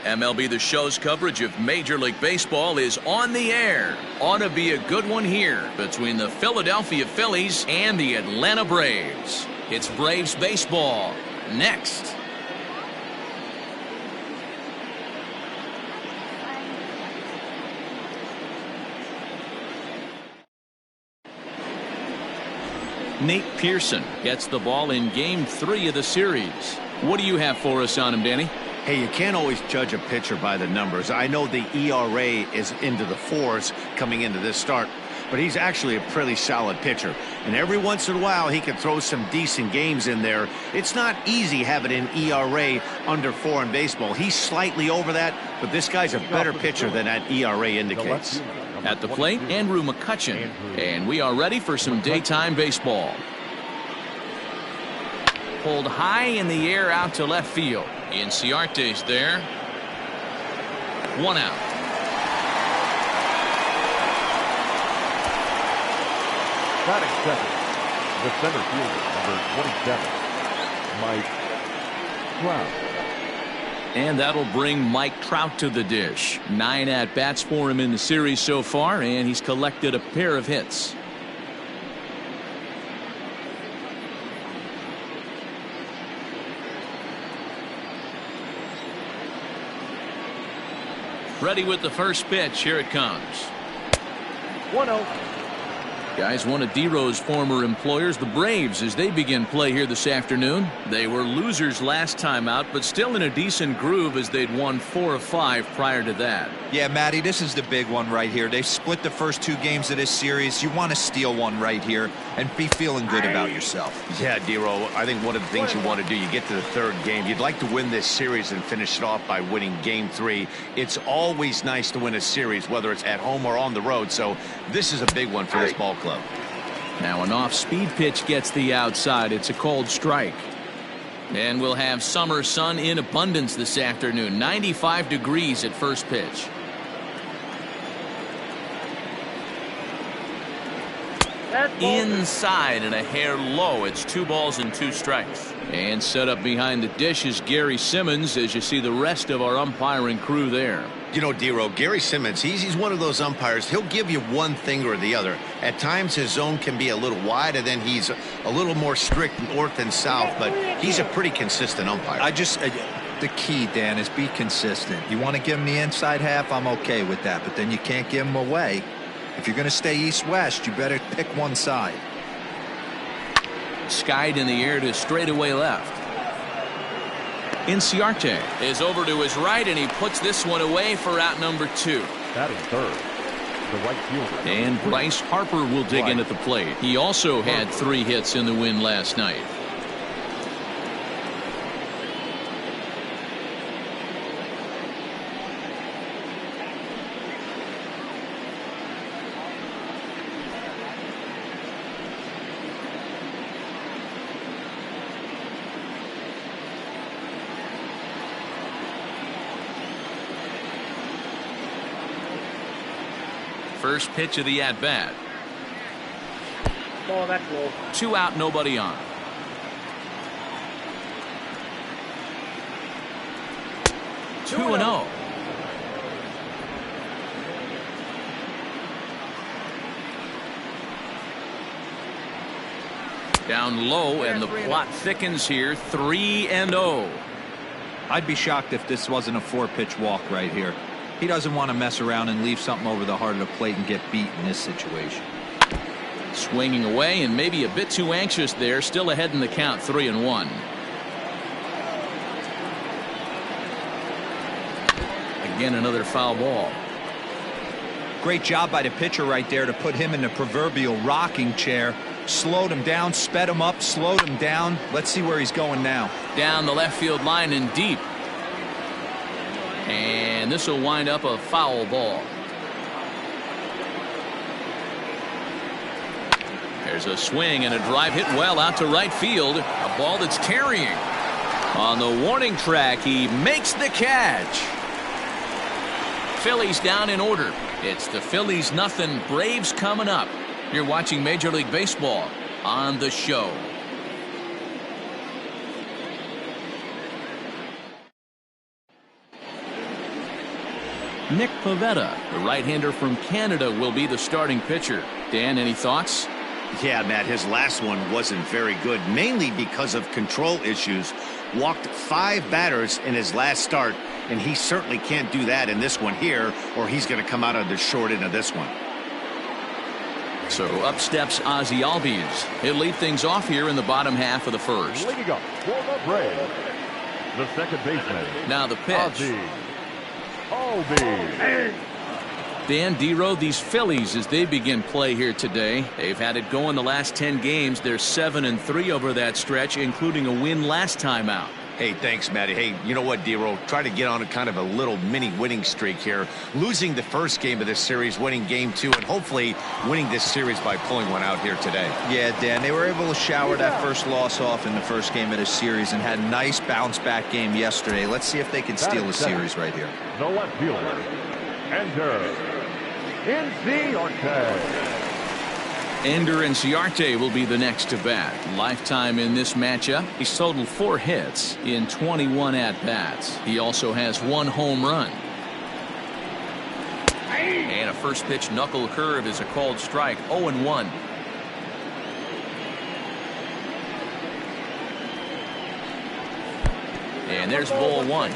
MLB The Show's coverage of Major League Baseball is on the air. Ought to be a good one here between the Philadelphia Phillies and the Atlanta Braves. It's Braves baseball next. Nate Pearson gets the ball in Game 3 of the series. What do you have for us on him, Danny? Hey, you can't always judge a pitcher by the numbers. I know the ERA is into the 4s coming into this start, but he's actually a pretty solid pitcher. And every once in a while, he can throw some decent games in there. It's not easy having an ERA under 4 in baseball. He's slightly over that, but this guy's a better pitcher than that ERA indicates. At the plate, Andrew McCutchen. And we are ready for some daytime baseball. Pulled high in the air out to left field. Inciarte's there. 1 out. Batting second, the center fielder, number 27, Mike Trout. And that'll bring Mike Trout to the dish. 9 at-bats for him in the series so far, and he's collected a pair of hits. Ready with the first pitch. Here it comes. 1-0. Guys, one of D-Row's former employers, the Braves, as they begin play here this afternoon. They were losers last time out, but still in a decent groove as they'd won 4 of 5 prior to that. Yeah, Matty, this is the big one right here. They've split the first 2 games of this series. You want to steal one right here and be feeling good about yourself. Yeah, D-Row, I think one of the things you want to do, you get to the 3rd game, you'd like to win this series and finish it off by winning Game 3. It's always nice to win a series, whether it's at home or on the road, so this is a big one for this ball club. Now an off-speed pitch gets the outside. It's a cold strike. And we'll have summer sun in abundance this afternoon. 95 degrees at first pitch. Inside and a hair low. It's 2 balls and 2 strikes. And set up behind the dish is Gary Simmons as you see the rest of our umpiring crew there. You know, D-Row, Gary Simmons, he's one of those umpires. He'll give you one thing or the other. At times his zone can be a little wide, and then he's a little more strict north and south, but he's a pretty consistent umpire. The key, Dan, is be consistent. You want to give him the inside half, I'm okay with that, but then you can't give him away. If you're going to stay east-west, you better pick one side. Skied in the air to straightaway left. Inciarte is over to his right, and he puts this one away for out number 2. Batting third, the right fielder. And Bryce Harper will dig in at the plate. He also had 3 hits in the win last night. First pitch of the at-bat. Oh, that's low. 2 out, nobody on. Two and 0. Down low, and the plot thickens here. 3-0. I'd be shocked if this wasn't a 4-pitch walk right here. He doesn't want to mess around and leave something over the heart of the plate and get beat in this situation. Swinging away and maybe a bit too anxious there. Still ahead in the count, 3-1. Again, another foul ball. Great job by the pitcher right there to put him in the proverbial rocking chair. Slowed him down, sped him up, slowed him down. Let's see where he's going now. Down the left field line and deep. And this will wind up a foul ball. There's a swing and a drive hit well out to right field. A ball that's carrying. On the warning track, he makes the catch. Phillies down in order. It's the Phillies nothing, Braves coming up. You're watching Major League Baseball on the show. Nick Pivetta, the right-hander from Canada, will be the starting pitcher. Dan, any thoughts? Yeah, Matt, his last one wasn't very good, mainly because of control issues. Walked 5 batters in his last start, and he certainly can't do that in this one here, or he's going to come out on the short end of this one. So up steps Ozzie Albies. He'll lead things off here in the bottom half of the first. Leading up for the Braves, the second baseman. Now the pitch. Ozzie Albies. Dan, D-Row, these Phillies, as they begin play here today, they've had it going the last 10 games. They're 7-3 over that stretch, including a win last time out. Hey, thanks, Matty. Hey, you know what, D-Row? Try to get on a kind of a little mini winning streak here. Losing the first game of this series, winning game 2, and hopefully winning this series by pulling one out here today. Yeah, Dan, they were able to shower that first loss off in the first game of this series and had a nice bounce-back game yesterday. Let's see if they can steal the series right here. The left fielder, Ender Inciarte. Ender Inciarte will be the next to bat. Lifetime in this matchup. He's totaled 4 hits in 21 at-bats. He also has 1 home run. And a first pitch knuckle curve is a called strike. 0-1. And there's ball 1.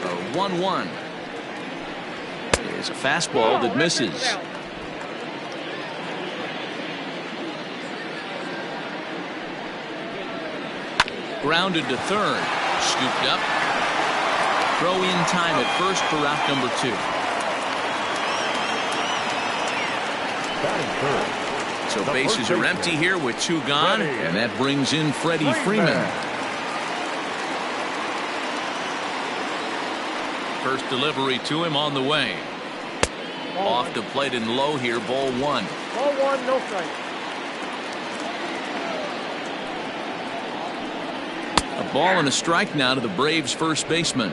A 1-1. There's a fastball that misses. Grounded to third. Scooped up. Throw in time at first for out number 2. So bases are empty here with 2 gone, and that brings in Freddie Freeman. First delivery to him on the way. Off the plate and low here, ball 1. Ball 1, no strike. A ball and a strike now to the Braves first baseman.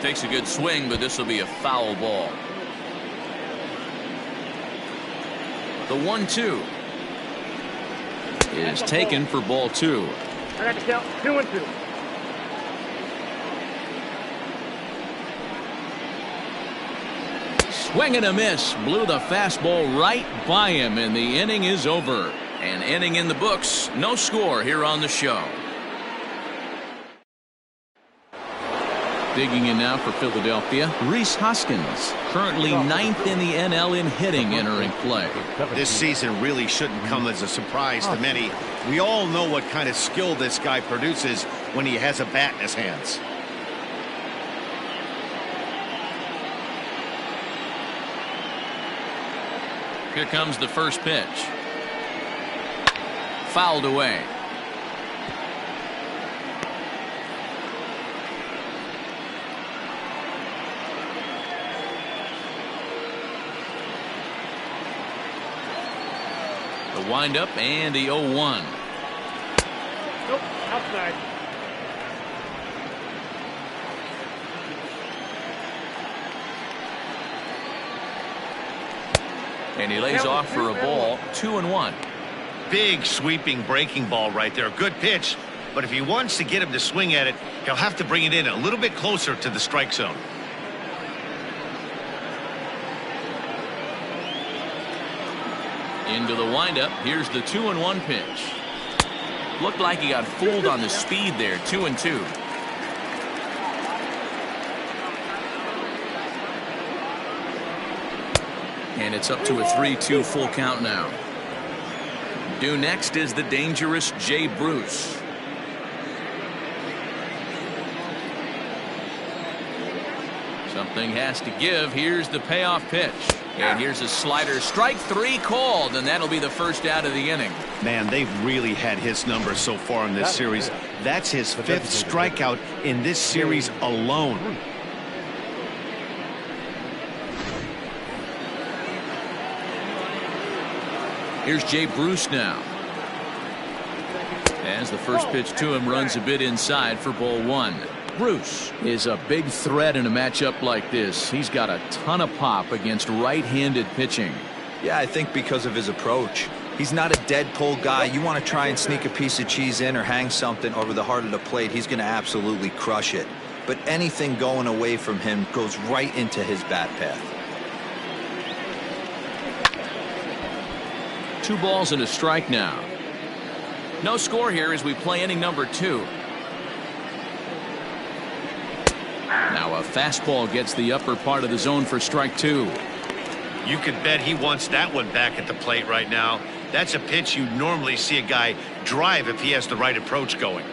Takes a good swing, but this will be a foul ball. The 1-2 is taken for ball 2. I got to count 2-2. Swing and a miss. Blew the fastball right by him, and the inning is over. An inning in the books. No score here on the show. Digging in now for Philadelphia, Rhys Hoskins, currently 9th in the NL in hitting, entering play. This season really shouldn't come as a surprise to many. We all know what kind of skill this guy produces when he has a bat in his hands. Here comes the first pitch. Fouled away. The windup and the 0-1. Nope, outside. And he lays off for a ball. 2-1. Big sweeping breaking ball right there. Good pitch. But if he wants to get him to swing at it, he'll have to bring it in a little bit closer to the strike zone. Into the windup. Here's the 2-1 pitch. Looked like he got fooled on the speed there. 2-2. And it's up to a 3-2 full count now. Due next is the dangerous Jay Bruce. Something has to give. Here's the payoff pitch. And here's a slider. Strike 3 called, and that'll be the first out of the inning. Man, they've really had his number so far in this series. That's his 5th strikeout in this series alone. Here's Jay Bruce now. As the first pitch to him runs a bit inside for ball 1. Bruce is a big threat in a matchup like this. He's got a ton of pop against right-handed pitching. Yeah, I think because of his approach. He's not a dead pull guy. You want to try and sneak a piece of cheese in or hang something over the heart of the plate, he's going to absolutely crush it. But anything going away from him goes right into his bat path. 2 balls and a strike now. No score here as we play inning number 2. Now a fastball gets the upper part of the zone for strike 2. You could bet he wants that one back at the plate right now. That's a pitch you normally see a guy drive if he has the right approach going.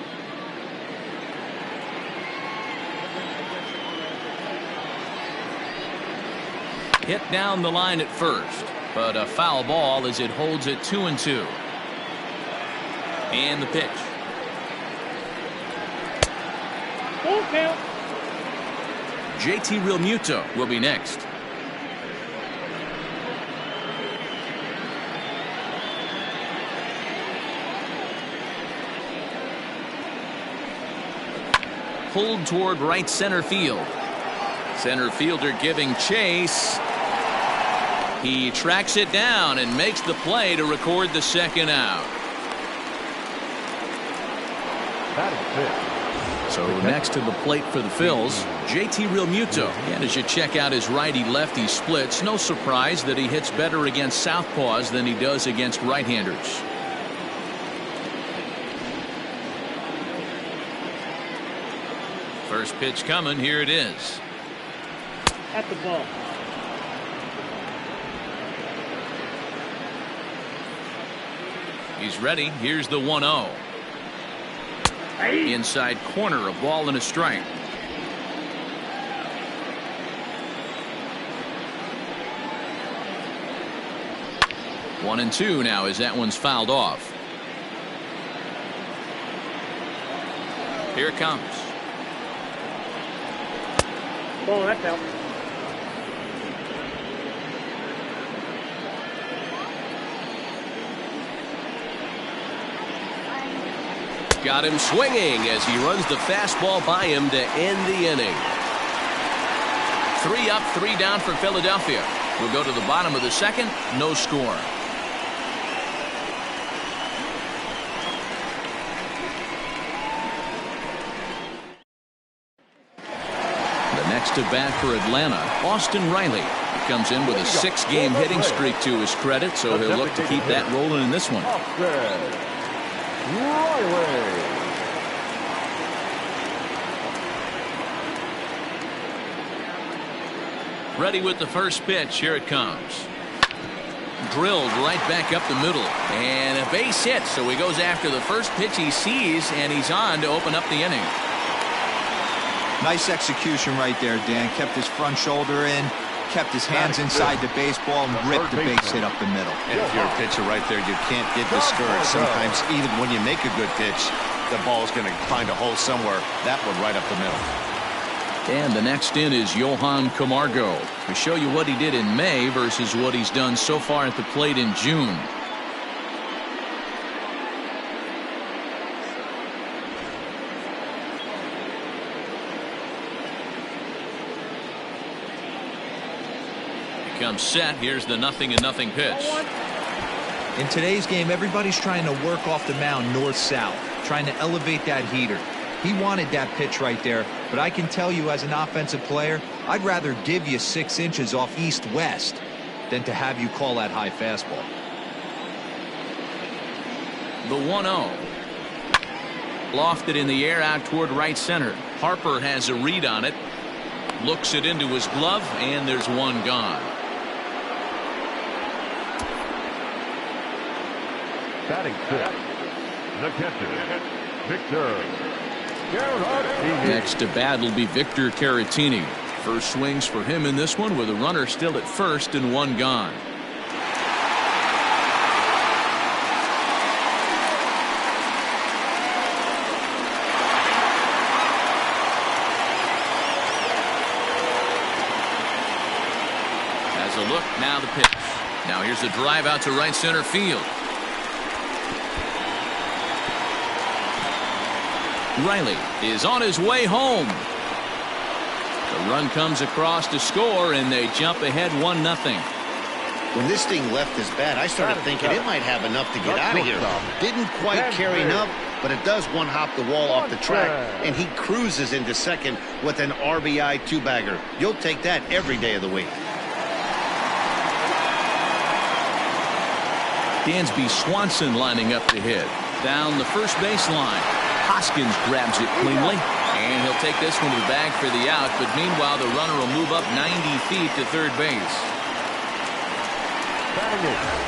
Hit down the line at first, but a foul ball as it holds it 2-2. And the pitch. Full count. JT Realmuto will be next. Pulled toward right center field. Center fielder giving chase. He tracks it down and makes the play to record the second out. So next to the plate for the Phils, JT Realmuto. And as you check out his righty-lefty splits, no surprise that he hits better against southpaws than he does against right-handers. First pitch coming. Here it is. At the ball. He's ready. Here's the 1-0. Inside corner, a ball and a strike. One and two now as that one's fouled off. Here it comes. Oh, that's out. Got him swinging as he runs the fastball by him to end the inning. 3 up, 3 down for Philadelphia. We'll go to the bottom of the second. No score. The next to bat for Atlanta, Austin Riley. He comes in with a 6-game hitting streak to his credit, so he'll look to keep that rolling in this one. Ready with the first pitch. Here it comes. Drilled right back up the middle. And a base hit. So he goes after the first pitch he sees, and he's on to open up the inning. Nice execution right there, Dan. Kept his front shoulder in, kept his hands inside the baseball, and ripped the base hit up the middle. And if you're a pitcher right there, you can't get discouraged. Sometimes even when you make a good pitch, the ball's going to find a hole somewhere. That one right up the middle. And the next in is Johan Camargo. We show you what he did in May versus what he's done so far at the plate in June. He comes set. Here's the 0-0 pitch. In today's game, everybody's trying to work off the mound north-south, trying to elevate that heater. He wanted that pitch right there, but I can tell you as an offensive player, I'd rather give you 6 inches off east-west than to have you call that high fastball. The 1-0. Lofted in the air out toward right center. Harper has a read on it. Looks it into his glove, and there's one gone. Batting fifth, the catcher, Victor. Next to bat will be Victor Caratini. First swings for him in this one with a runner still at first and one gone. Has a look, now the pitch. Now here's a drive out to right center field. Riley is on his way home. The run comes across to score, and they jump ahead 1-0. When this thing left his bat, I started thinking it might have enough to get out of here. Didn't quite carry enough, but it does one-hop the wall off the track, and he cruises into second with an RBI two-bagger. You'll take that every day of the week. Dansby Swanson lining up to hit. Down the first baseline. Hoskins grabs it cleanly, and he'll take this one to the bag for the out, but meanwhile the runner will move up 90 feet to third base.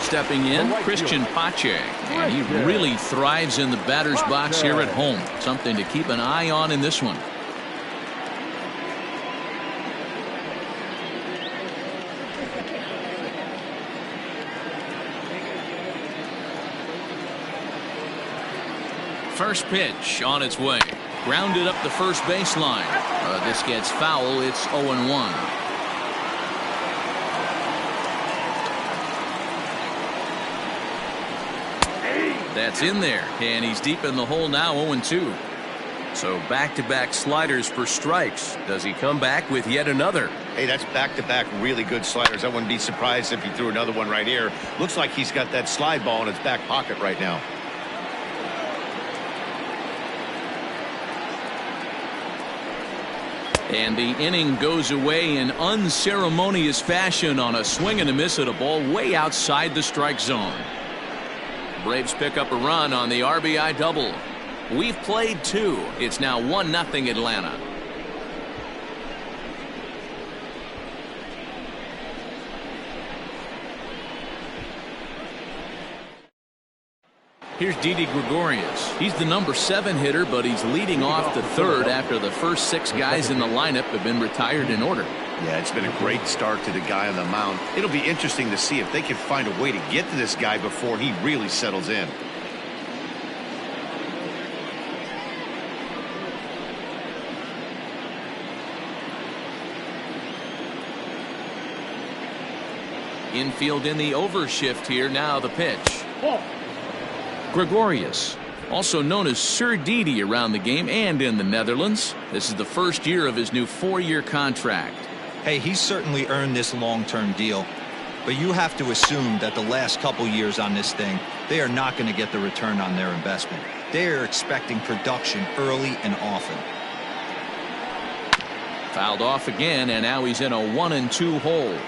Stepping in, Christian Pache, and he really thrives in the batter's box here at home. Something to keep an eye on in this one. First pitch on its way. Grounded up the first baseline. This gets foul. It's 0-1. That's in there, and he's deep in the hole now, 0-2. So back-to-back sliders for strikes. Does he come back with yet another? Hey, that's back-to-back really good sliders. I wouldn't be surprised if he threw another one right here. Looks like he's got that slide ball in his back pocket right now. And the inning goes away in unceremonious fashion on a swing and a miss at a ball way outside the strike zone. Braves pick up a run on the RBI double. We've played two. It's now 1-0 Atlanta. Here's Didi Gregorius. He's the number 7 hitter, but he's leading off the third after the first 6 guys in the lineup have been retired in order. Yeah, it's been a great start to the guy on the mound. It'll be interesting to see if they can find a way to get to this guy before he really settles in. Infield in the overshift here. Now the pitch. Gregorius, also known as Sir Didi around the game and in the Netherlands. This is the first year of his new 4-year contract. Hey, he's certainly earned this long-term deal, but you have to assume that the last couple years on this thing, they are not going to get the return on their investment. They are expecting production early and often. Fouled off again, and now he's in a 1-2 hole.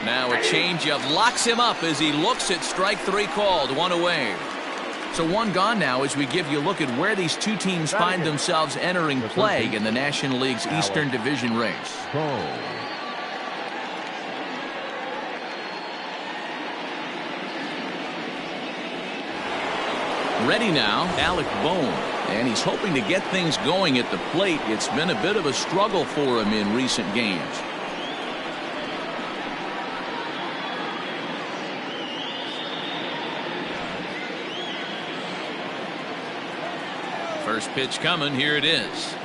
Now a changeup locks him up as he looks at strike 3 called. 1 away. So 1 gone now as we give you a look at where these two teams find themselves entering play in the National League's Eastern Division race. Ready now, Alec Bohm, and he's hoping to get things going at the plate. It's been a bit of a struggle for him in recent games. First pitch coming. Here it is.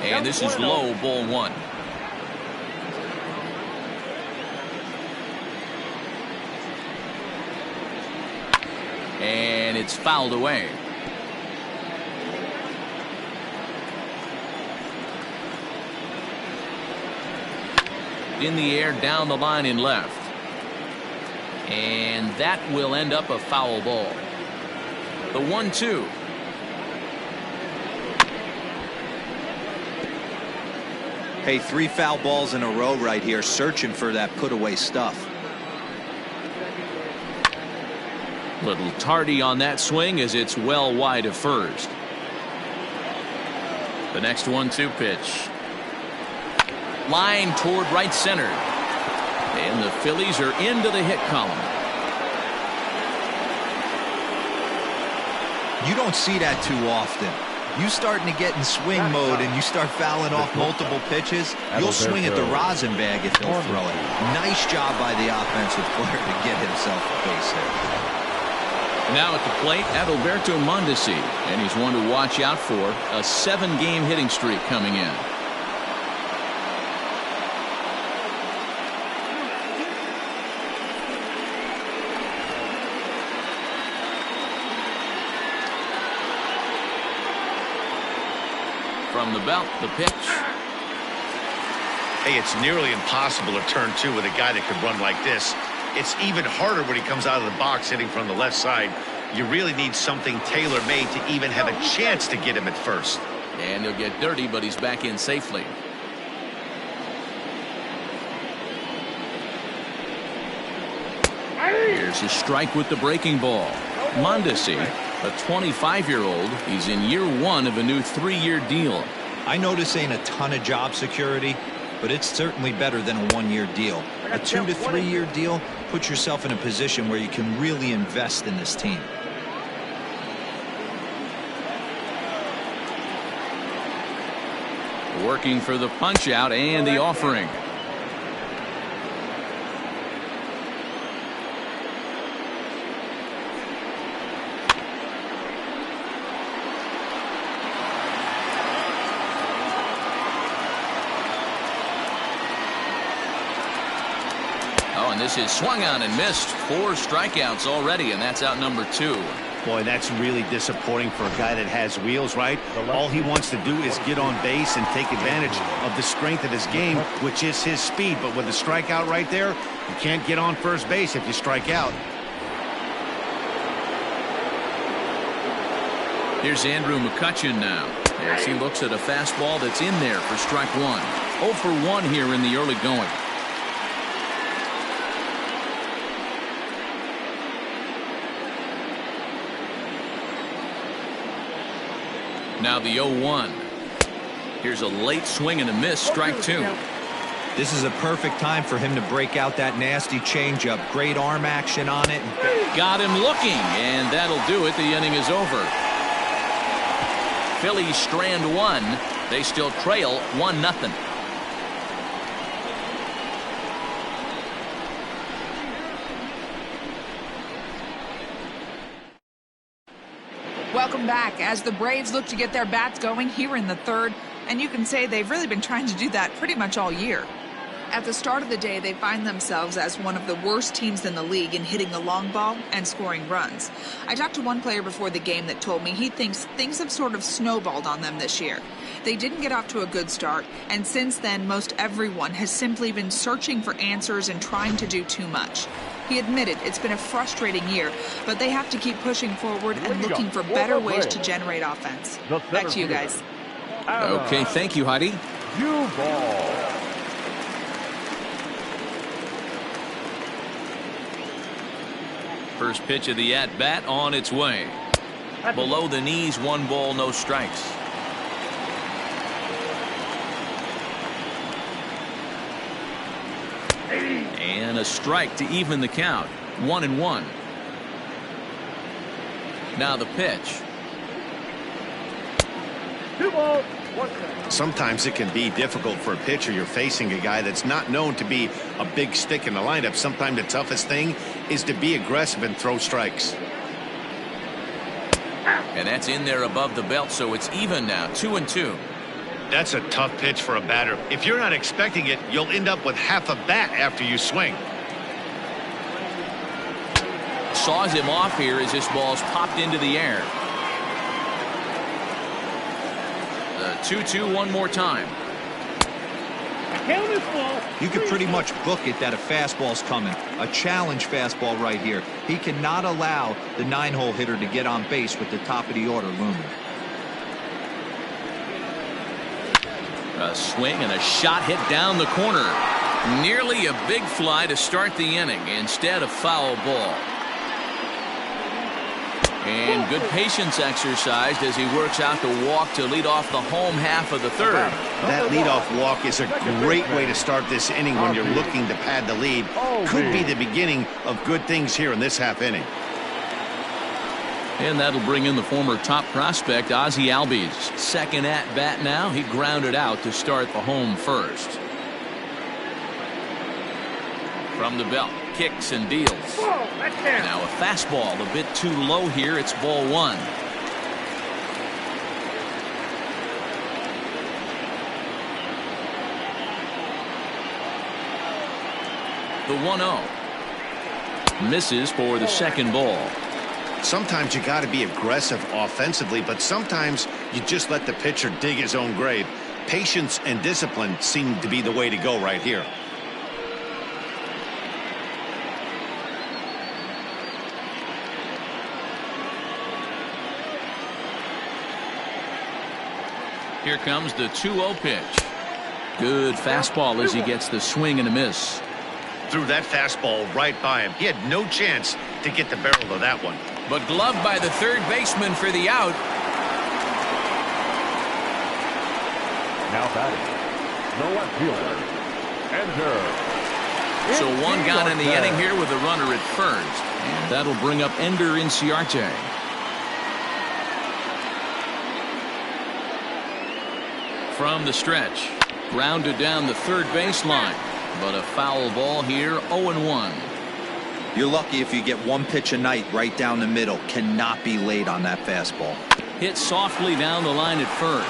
And this is low, ball 1. And it's fouled away. In the air, down the line in left. And that will end up a foul ball. The 1-2. Hey, 3 foul balls in a row right here, searching for that put-away stuff. Little tardy on that swing as it's well wide of first. The next 1-2 pitch. Line toward right center. And the Phillies are into the hit column. You don't see that too often. You starting to get in swing mode and you start fouling off multiple pitches, you'll swing at the rosin bag if he'll throw it. Nice job by the offensive player to get himself a base hit. Now at the plate, Adalberto Mondesi, and he's one to watch out for. A 7-game hitting streak coming in. From From the belt, the pitch. Hey, it's nearly impossible to turn two with a guy that could run like this. It's even harder when he comes out of the box hitting from the left side. You really need something tailor-made to even have a chance to get him at first. And he'll get dirty, but he's back in safely. Here's a strike with the breaking ball. Mondesi, a 25-year-old, he's in year one of a new 3-year deal. I know this ain't a ton of job security, but it's certainly better than a 1-year deal. A 2 to 3 year deal puts yourself in a position where you can really invest in this team. Working for the punch out and the offering. Oh, and this is swung on and missed. 4 strikeouts already, and that's out number 2. Boy, that's really disappointing for a guy that has wheels, right? All he wants to do is get on base and take advantage of the strength of his game, which is his speed. But with a strikeout right there, you can't get on first base if you strike out. Here's Andrew McCutchen now, as he looks at a fastball that's in there for strike 1. 0 for 1 here in the early going. Now the 0-1. Here's a late swing and a miss, strike 2. This is a perfect time for him to break out that nasty changeup. Great arm action on it. Got him looking, and that'll do it. The inning is over. Phillies strand 1. They still trail 1-0. Welcome back as the Braves look to get their bats going here in the third, and you can say they've really been trying to do that pretty much all year. At the start of the day, they find themselves as one of the worst teams in the league in hitting the long ball and scoring runs. I talked to one player before the game that told me he thinks things have sort of snowballed on them this year. They didn't get off to a good start, and since then, most everyone has simply been searching for answers and trying to do too much. He admitted it's been a frustrating year, but they have to keep pushing forward and looking for better ways to generate offense. Back to you guys. Okay, thank you, Heidi. First pitch of the at-bat on its way. Below the knees, 1 ball, no strikes. And a strike to even the count. 1-1. Now the pitch. 2 balls, 1 strike. Sometimes it can be difficult for a pitcher. You're facing a guy that's not known to be a big stick in the lineup. Sometimes the toughest thing is to be aggressive and throw strikes. And that's in there above the belt, so it's even now, 2-2. That's a tough pitch for a batter. If you're not expecting it, you'll end up with half a bat after you swing. Saws him off here as this ball's popped into the air. The 2-2 one more time. Count is ball. You could pretty much book it that a fastball's coming. A challenge fastball right here. He cannot allow the 9-hole hitter to get on base with the top of the order looming. A swing and a shot hit down the corner. Nearly a big fly to start the inning. Instead, a foul ball. And good patience exercised as he works out the walk to lead off the home half of the third. That leadoff walk is a great way to start this inning when you're looking to pad the lead. Could be the beginning of good things here in this half inning. And that'll bring in the former top prospect, Ozzie Albies. Second at bat now. He grounded out to start the home first. From the belt, kicks and deals. Now a fastball a bit too low here. It's ball 1. The 1-0. Misses for the second ball. Sometimes you got to be aggressive offensively, but sometimes You just let the pitcher dig his own grave. Patience and discipline seem to be the way to go right here. Here comes the 2-0 pitch. Good fastball as he gets the swing and a miss. Threw that fastball right by him. He had no chance to get the barrel of that one. But gloved by the third baseman for the out. Now batting, the left fielder, Ender. So one gone in the inning here with a runner at first. And that'll bring up Ender Inciarte. From the stretch. Grounded down the third baseline. But a foul ball here, 0-1. You're lucky if you get one pitch a night right down the middle. Cannot be late on that fastball. Hit softly down the line at first.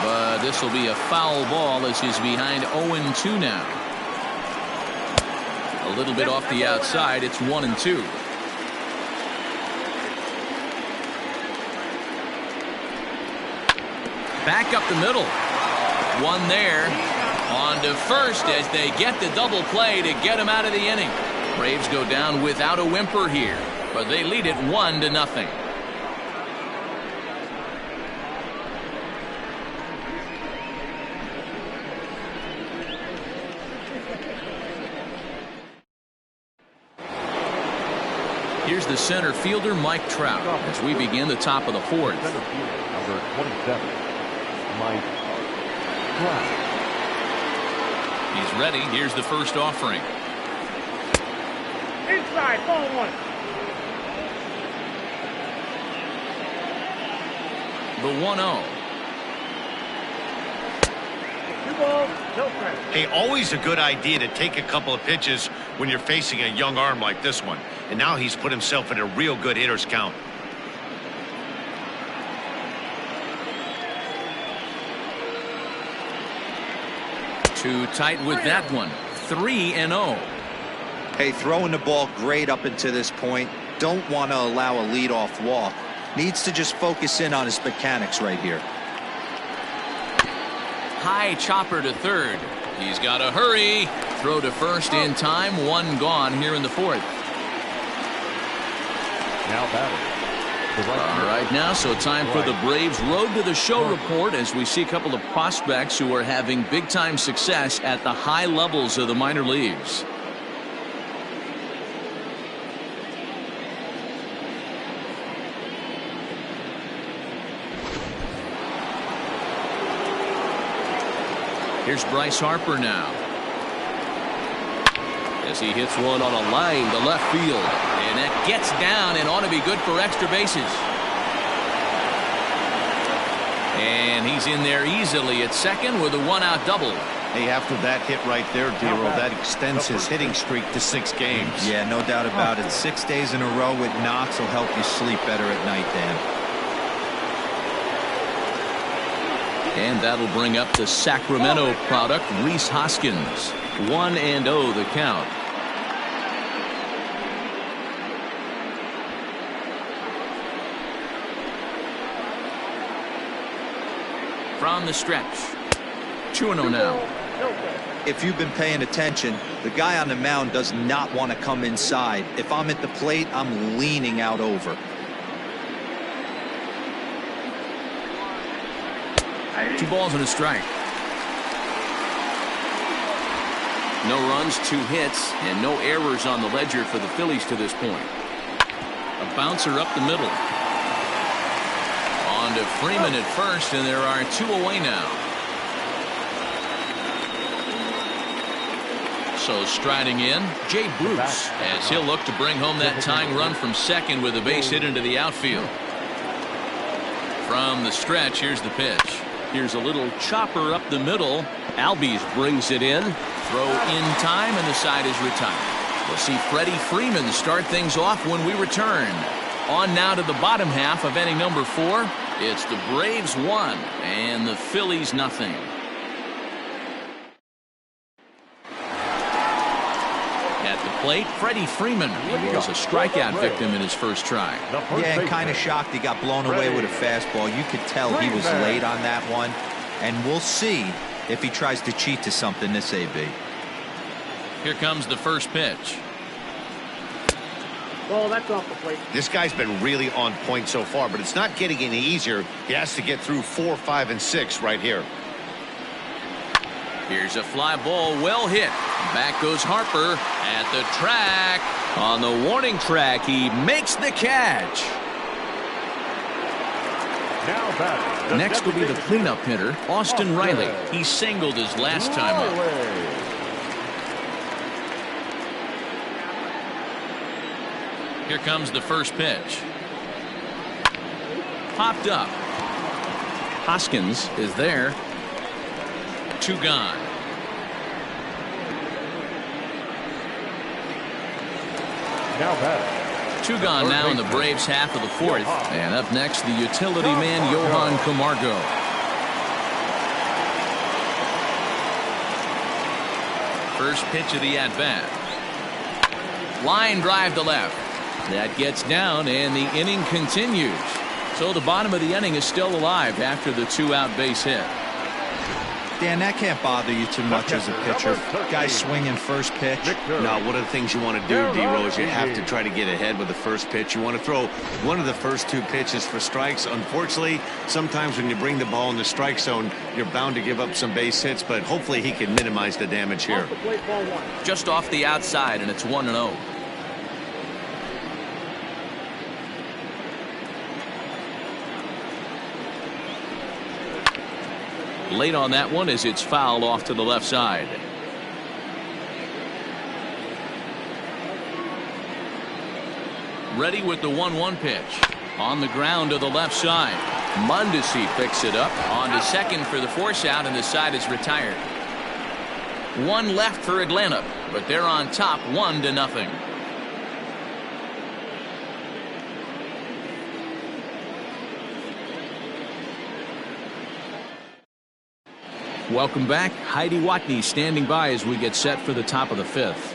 But this will be a foul ball as he's behind 0-2 now. A little bit off the outside. It's 1-2. Back up the middle. One there. On to first as they get the double play to get him out of the inning. Braves go down without a whimper here, but they lead it 1-0. Here's the center fielder, Mike Trout, as we begin the top of the fourth. Center fielder, number 27, Mike Trout. He's ready. Here's the first offering. Inside, ball one. The 1-0. 2 balls, no strikes. Hey, always a good idea to take a couple of pitches when you're facing a young arm like this one. And now he's put himself in a real good hitter's count. Too tight with that one. 3-0. Hey, throwing the ball great up until this point. Don't want to allow a leadoff walk. Needs to just focus in on his mechanics right here. High chopper to third. He's got to hurry. Throw to first in time. One gone here in the fourth. Now batting. All right now, so time for the Braves Road to the Show report as we see a couple of prospects who are having big-time success at the high levels of the minor leagues. Here's Bryce Harper now. As he hits one on a line to left field. And that gets down and ought to be good for extra bases. And he's in there easily at second with a one-out double. Hey, after that hit right there, Dero, that extends his hitting streak to 6 games. Yeah, no doubt about it. 6 days in a row with knocks will help you sleep better at night, Dan. And that'll bring up the Sacramento product, Rhys Hoskins. 1-0 the count. From the stretch. 2-0 now. If you've been paying attention, the guy on the mound does not want to come inside. If I'm at the plate, I'm leaning out over. Two balls and a strike. No runs, 2 hits, and no errors on the ledger for the Phillies to this point. A bouncer up the middle. On to Freeman at first, and there are 2 away now. So striding in, Jay Bruce, as he'll look to bring home that tying run from second with a base hit into the outfield. From the stretch, here's the pitch. Here's a little chopper up the middle. Albies brings it in. Throw in time, and the side is retired. We'll see Freddie Freeman start things off when we return. On now to the bottom half of inning number 4. It's the Braves 1 and the Phillies nothing. At the plate, Freddie Freeman. He was a strikeout victim in his first try. Yeah, and kind of shocked he got blown away with a fastball. You could tell he was late on that one. And we'll see if he tries to cheat to something this AB. Here comes the first pitch. Ball, that's off the plate. This guy's been really on point so far, but it's not getting any easier. He has to get through 4, 5, and 6 right here. Here's a fly ball, well hit. Back goes Harper at the track. On the warning track, he makes the catch. Now batting. Next will be the cleanup hitter, Austin Riley. He singled his last time up. Here comes the first pitch. Popped up. Hoskins is there. 2 gone. Now batting. 2 gone now in the Braves' half of the 4th. And up next, the utility man, Johan Camargo. First pitch of the at-bat. Line drive to left. That gets down, and the inning continues. So the bottom of the inning is still alive after the 2-out base hit. Dan, that can't bother you too much as a pitcher. Guy swinging first pitch. Now, one of the things you want to do, D-Rose, you have to try to get ahead with the first pitch. You want to throw one of the first 2 pitches for strikes. Unfortunately, sometimes when you bring the ball in the strike zone, you're bound to give up some base hits, but hopefully he can minimize the damage here. Off the plate, ball 1. Just off the outside, and it's 1-0. Late on that one as it's fouled off to the left side. Ready with the 1-1 pitch. On the ground to the left side. Mondesi picks it up. On to second for the force out, and the side is retired. 1 left for Atlanta, but they're on top 1-0. Welcome back. Heidi Watney standing by as we get set for the top of the 5th.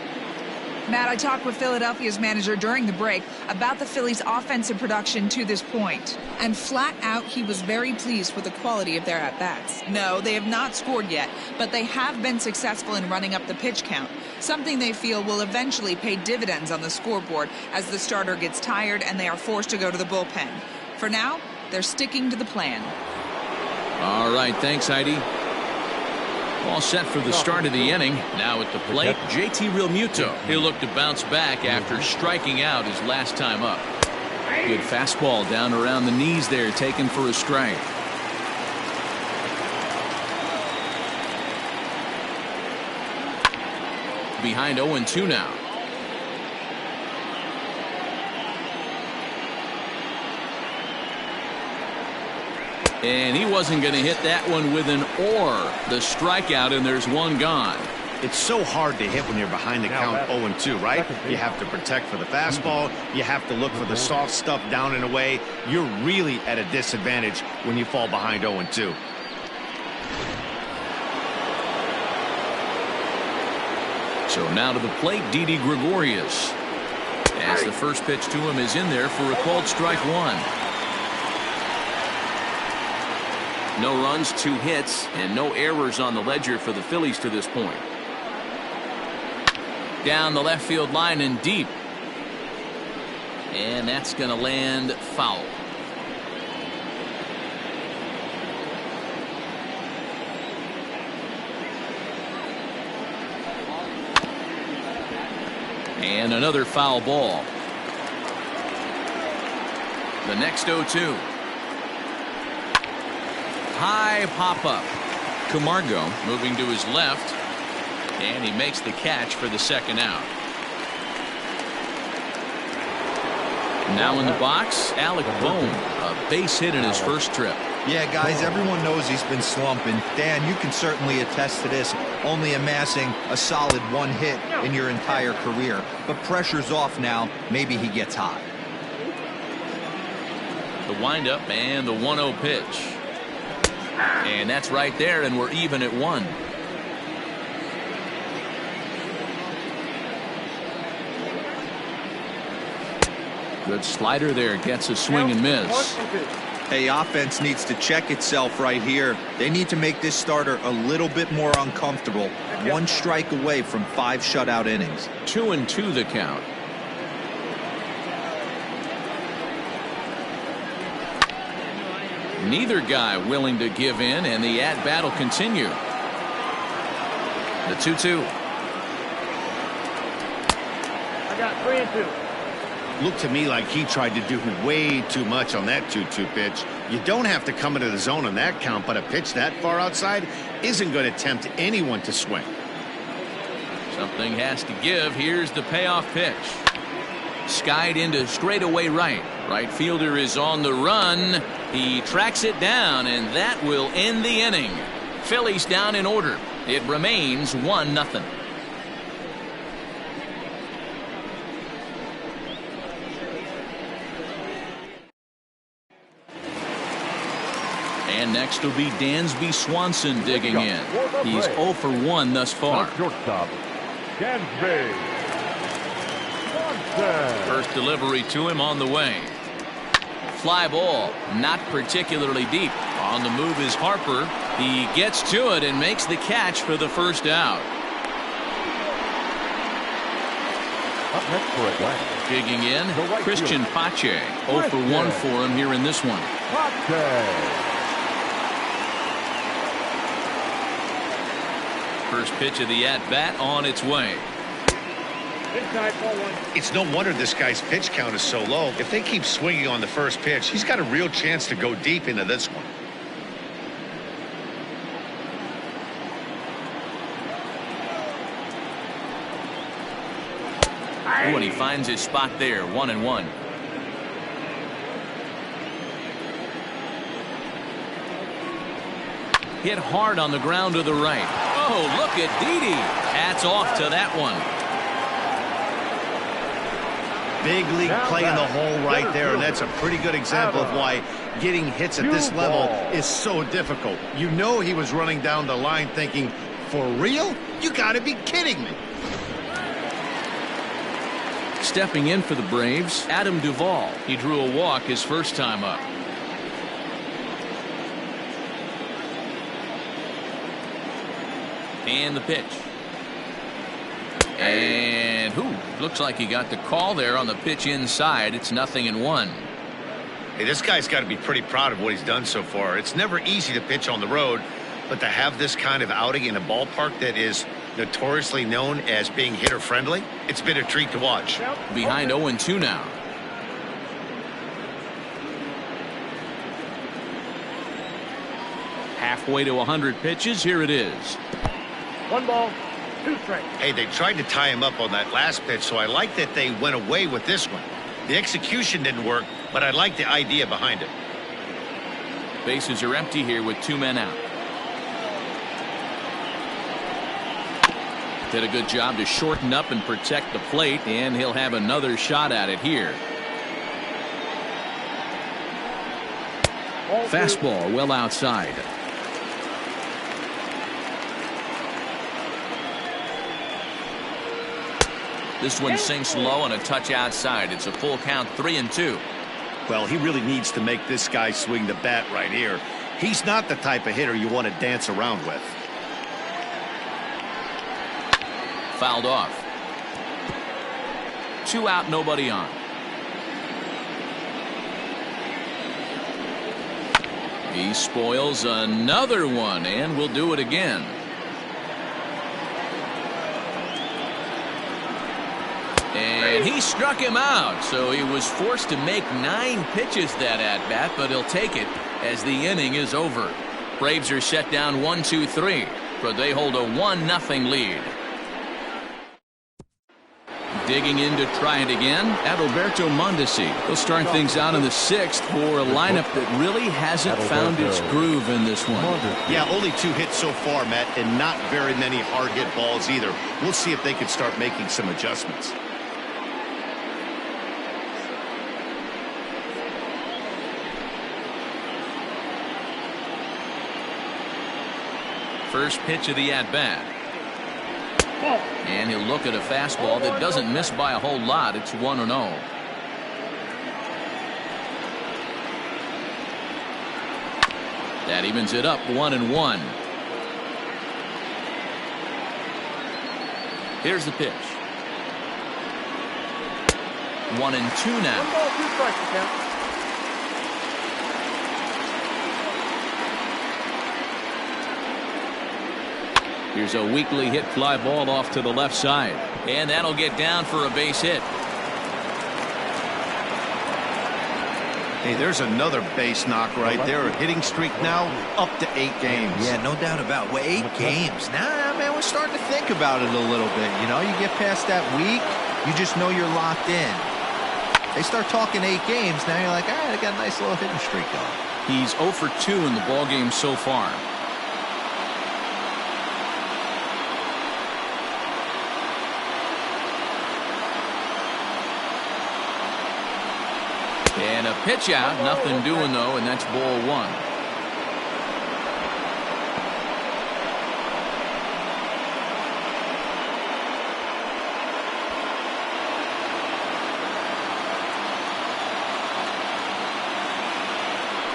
Matt, I talked with Philadelphia's manager during the break about the Phillies' offensive production to this point. And flat out, he was very pleased with the quality of their at-bats. No, they have not scored yet, but they have been successful in running up the pitch count, something they feel will eventually pay dividends on the scoreboard as the starter gets tired and they are forced to go to the bullpen. For now, they're sticking to the plan. All right, thanks, Heidi. All set for the start of the inning. Now at the plate, JT Realmuto. He'll look to bounce back after striking out his last time up. Good fastball down around the knees there, taken for a strike. Behind 0-2 now. And he wasn't going to hit that one with an or. The strikeout, and there's 1 gone. It's so hard to hit when you're behind the count 0-2, right? You have to protect for the fastball. You have to look for the soft stuff down and away. You're really at a disadvantage when you fall behind 0-2. So now to the plate, Didi Gregorius. As the first pitch to him is in there for a called strike 1. No runs, 2 hits, and no errors on the ledger for the Phillies to this point. Down the left field line and deep. And that's going to land foul. And another foul ball. The next 0-2. High pop-up. Camargo moving to his left, and he makes the catch for the second out. Now in the box, Alec Bohm, a base hit in his first trip. Yeah, guys, everyone knows he's been slumping. Dan, you can certainly attest to this, only amassing a solid 1 hit in your entire career. But pressure's off now. Maybe he gets hot. The windup and the 1-0 pitch. And that's right there, and we're even at 1. Good slider there, gets a swing and miss. Hey, offense needs to check itself right here. They need to make this starter a little bit more uncomfortable. One strike away from 5 shutout innings. 2-2 the count. Neither guy willing to give in, and the at-bat will continue. The 2-2. I got 3-2. Looked to me like he tried to do way too much on that 2-2 pitch. You don't have to come into the zone on that count, but a pitch that far outside isn't going to tempt anyone to swing. Something has to give. Here's the payoff pitch. Skied into straightaway right. Right fielder is on the run. He tracks it down, and that will end the inning. Phillies down in order. It remains 1-0. And next will be Dansby Swanson digging in. He's 0 for 1 thus far. Shortstop, Dansby Swanson. First delivery to him on the way. Fly ball, not particularly deep. On the move is Harper. He gets to it and makes the catch for the first out. Up next for Atlanta, Digging in, right Christian Pache. 0 for 1 for him here in this one. Pache. First pitch of the at-bat on its way. Inside, ball 1. It's no wonder this guy's pitch count is so low. If they keep swinging on the first pitch, he's got a real chance to go deep into this one. Oh, and he finds his spot there, 1-1. Hit hard on the ground to the right. Oh, look at Didi. Hats off to that one. Big league play in the hole right there, and that's a pretty good example of why getting hits at this level is so difficult. You know he was running down the line thinking, for real? You gotta be kidding me. Stepping in for the Braves, Adam Duvall. He drew a walk his first time up. And the pitch. And looks like he got the call there on the pitch inside. It's 0-1. Hey, this guy's got to be pretty proud of what he's done so far. It's never easy to pitch on the road, but to have this kind of outing in a ballpark that is notoriously known as being hitter friendly, it's been a treat to watch. Behind 0-2 now. Halfway to 100 pitches. Here it is. 1 ball, 2 strikes. Hey, they tried to tie him up on that last pitch, so I like that they went away with this one. The execution didn't work, but I like the idea behind it. Bases are empty here with 2 men out. Did a good job to shorten up and protect the plate, and he'll have another shot at it here. Fastball well outside. This one sinks low and a touch outside. It's a full count, 3-2. Well, he really needs to make this guy swing the bat right here. He's not the type of hitter you want to dance around with. Fouled off. 2 out, nobody on. He spoils another one, and will do it again. And he struck him out, so he was forced to make 9 pitches that at-bat, but he'll take it as the inning is over. Braves are set down 1-2-3, but they hold a 1-0 lead. Digging in to try it again, Adalberto Mondesi. He'll start things out in the 6th for a lineup that really hasn't found its groove in this one. Yeah, only 2 hits so far, Matt, and not very many hard hit balls either. We'll see if they can start making some adjustments. First pitch of the at-bat. And he'll look at a fastball that doesn't miss by a whole lot. It's 1-0. That evens it up 1-1. Here's the pitch. 1-2 now. 1 ball, 2 strikes, the count. Here's a weakly hit fly ball off to the left side. And that'll get down for a base hit. Hey, there's another base knock right there. A hitting streak now up to 8 games. Yeah, no doubt about it. Well, 8 games. Nah, man, we're starting to think about it a little bit. You know, you get past that week, you just know you're locked in. They start talking 8 games, now you're like, all right, I got a nice little hitting streak going. He's 0 for 2 in the ballgame so far. And a pitch out, nothing doing though, and that's ball 1.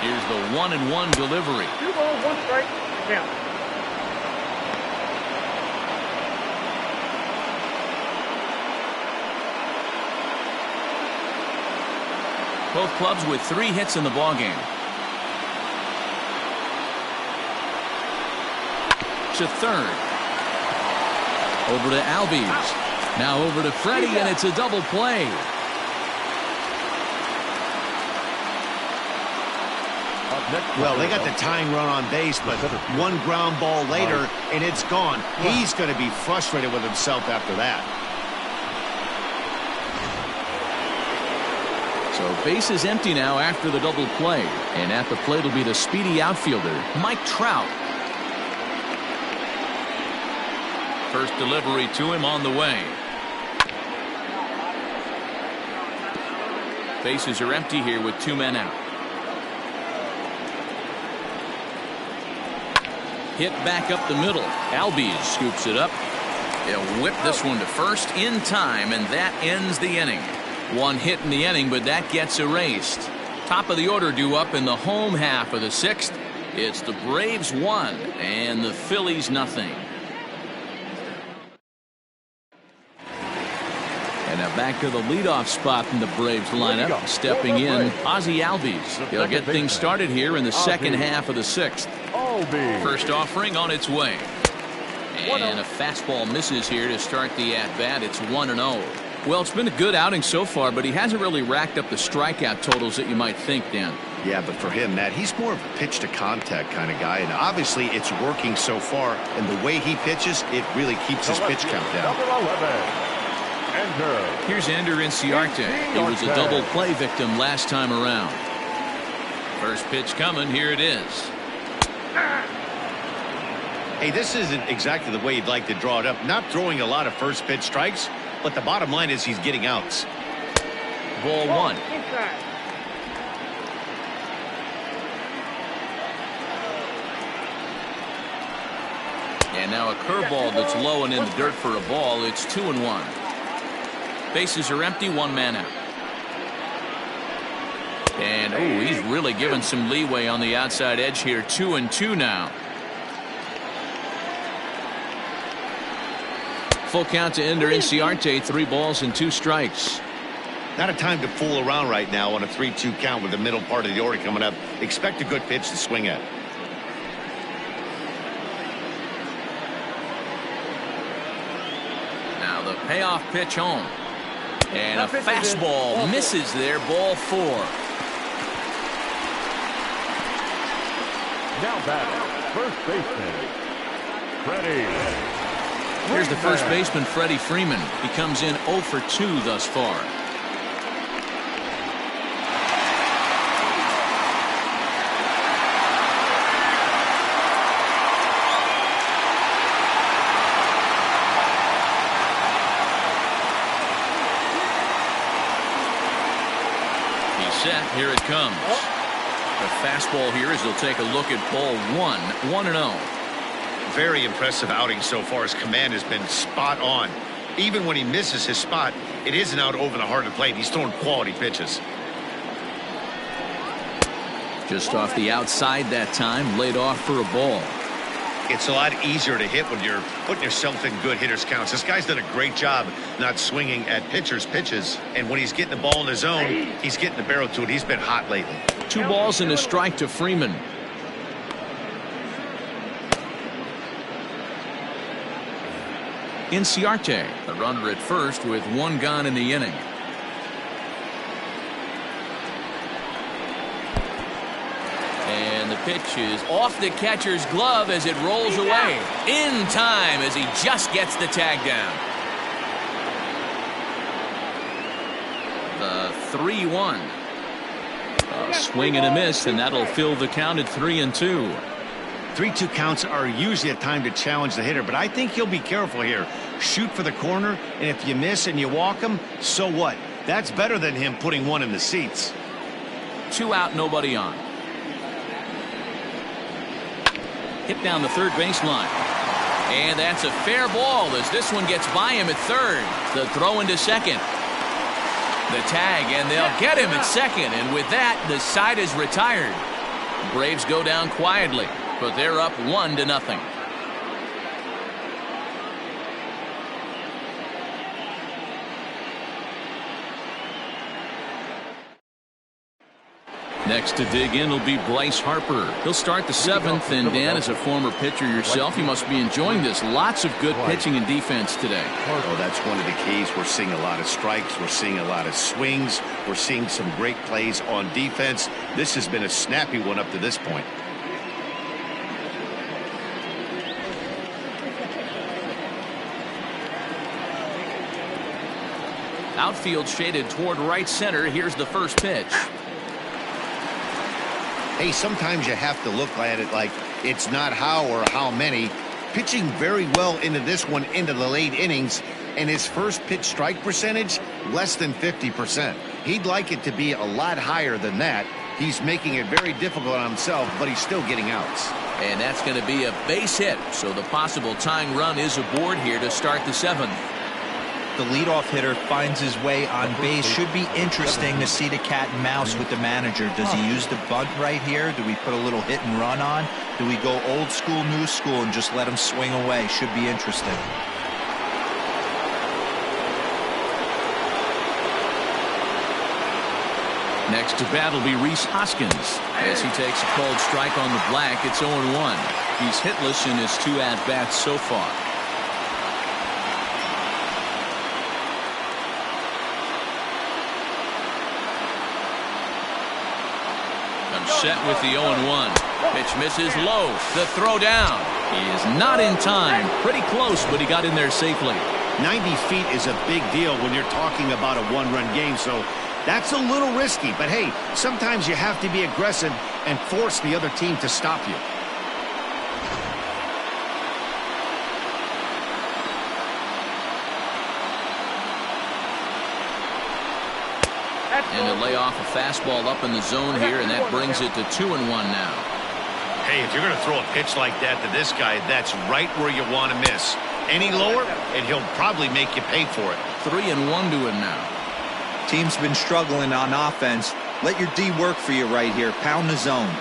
Here's the 1-1 delivery. 2 balls, 1 strike, the count. Both clubs with 3 hits in the ballgame. To third. Over to Albies. Now over to Freddie, and it's a double play. Well, they got the tying run on base, but 1 ground ball later, and it's gone. He's going to be frustrated with himself after that. So base is empty now after the double play. And at the plate will be the speedy outfielder, Mike Trout. First delivery to him on the way. Bases are empty here with 2 men out. Hit back up the middle. Albies scoops it up. He'll whip this one to first in time, and that ends the inning. 1 hit in the inning, but that gets erased. Top of the order due up in the home half of the 6th. It's the Braves 1 and the Phillies nothing. And now back to the leadoff spot in the Braves lineup. Stepping in, Ozzie Albies. He'll get things started here in the second half of the 6th. First offering on its way. And a fastball misses here to start the at-bat. It's 1-0. Well, it's been a good outing so far, but he hasn't really racked up the strikeout totals that you might think, Dan. Yeah, but for him, Matt, he's more of a pitch-to-contact kind of guy, and obviously it's working so far, and the way he pitches, it really keeps his pitch count down. Here's Ender Inciarte. He was a double play victim last time around. First pitch coming, here it is. Hey, this isn't exactly the way you'd like to draw it up. Not throwing a lot of first pitch strikes, but the bottom line is he's getting outs. Ball 1. Inside. And now a curveball that's low and in the dirt for a ball. It's 2-1. Bases are empty, 1 man out. And he's really given some leeway on the outside edge here. 2-2 now. Full count to Ender Inciarte, 3 balls and 2 strikes. Not a time to fool around right now on a 3-2 count with the middle part of the order coming up. Expect a good pitch to swing at. Now the payoff pitch home. And a fastball misses there, ball 4. Now batting, first baseman, Freddie. Here's the first baseman, Freddie Freeman. He comes in 0 for 2 thus far. He's set. Here it comes. The fastball here as he'll take a look at ball 1. 1-0. Very impressive outing so far. His command has been spot on. Even when he misses his spot, it isn't out over the heart of the plate. He's throwing quality pitches. Just off the outside that time, laid off for a ball. It's a lot easier to hit when you're putting yourself in good hitters counts. This guy's done a great job not swinging at pitchers' pitches, and when he's getting the ball in his zone, he's getting the barrel to it. He's been hot lately. 2 balls and a strike to Freeman. Inciarte, the runner at first with 1 gone in the inning. And the pitch is off the catcher's glove as it rolls away. In time as he just gets the tag down. The 3-1. A swing and a miss, and that'll fill the count at 3-2. 3-2 counts are usually a time to challenge the hitter, but I think he'll be careful here. Shoot for the corner, and if you miss and you walk him, so what? That's better than him putting 1 in the seats. 2 out, nobody on. Hit down the third baseline. And that's a fair ball as this one gets by him at third. The throw into second. The tag, and they'll get him at second. And with that, the side is retired. Braves go down quietly, but they're up 1-0. Next to dig in will be Bryce Harper. He'll start the 7th, and Dan, as a former pitcher yourself, you must be enjoying this. Lots of good pitching and defense today. Oh, that's one of the keys. We're seeing a lot of strikes. We're seeing a lot of swings. We're seeing some great plays on defense. This has been a snappy one up to this point. Outfield shaded toward right center. Here's the first pitch. Hey, sometimes you have to look at it like it's not how or how many. Pitching very well into this one into the late innings, and his first pitch strike percentage less than 50%. He'd like it to be a lot higher than that. He's making it very difficult on himself, but he's still getting outs. And that's going to be a base hit, so the possible tying run is aboard here to start the 7th. The leadoff hitter finds his way on base. Should be interesting to see the cat and mouse with the manager. Does he use the bunt right here? Do we put a little hit and run on? Do we go old school, new school, and just let him swing away? Should be interesting. Next to bat will be Rhys Hoskins. As he takes a cold strike on the black, it's 0-1. He's hitless in his 2 at-bats so far. Set with the 0-1. Pitch misses low. The throw down. He is not in time. Pretty close, but he got in there safely. 90 feet is a big deal when you're talking about a 1-run game, so that's a little risky. But hey, sometimes you have to be aggressive and force the other team to stop you. And they lay off a fastball up in the zone here, and that brings it to 2-1 now. Hey, if you're going to throw a pitch like that to this guy, that's right where you want to miss. Any lower, and he'll probably make you pay for it. 3-1 to him now. Team's been struggling on offense. Let your D work for you right here. Pound the zone.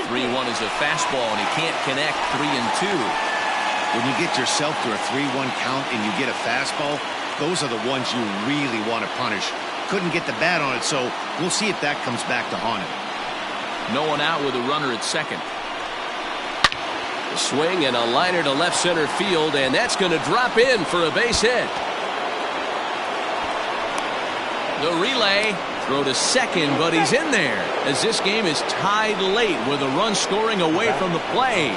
3-1 is a fastball, and he can't connect. 3-2. When you get yourself to a 3-1 count and you get a fastball, those are the ones you really want to punish. Couldn't get the bat on it, so we'll see if that comes back to haunt him. No one out with a runner at second. A swing and a liner to left center field, and that's going to drop in for a base hit. The relay, throw to second, but he's in there as this game is tied late with a run scoring away from the play.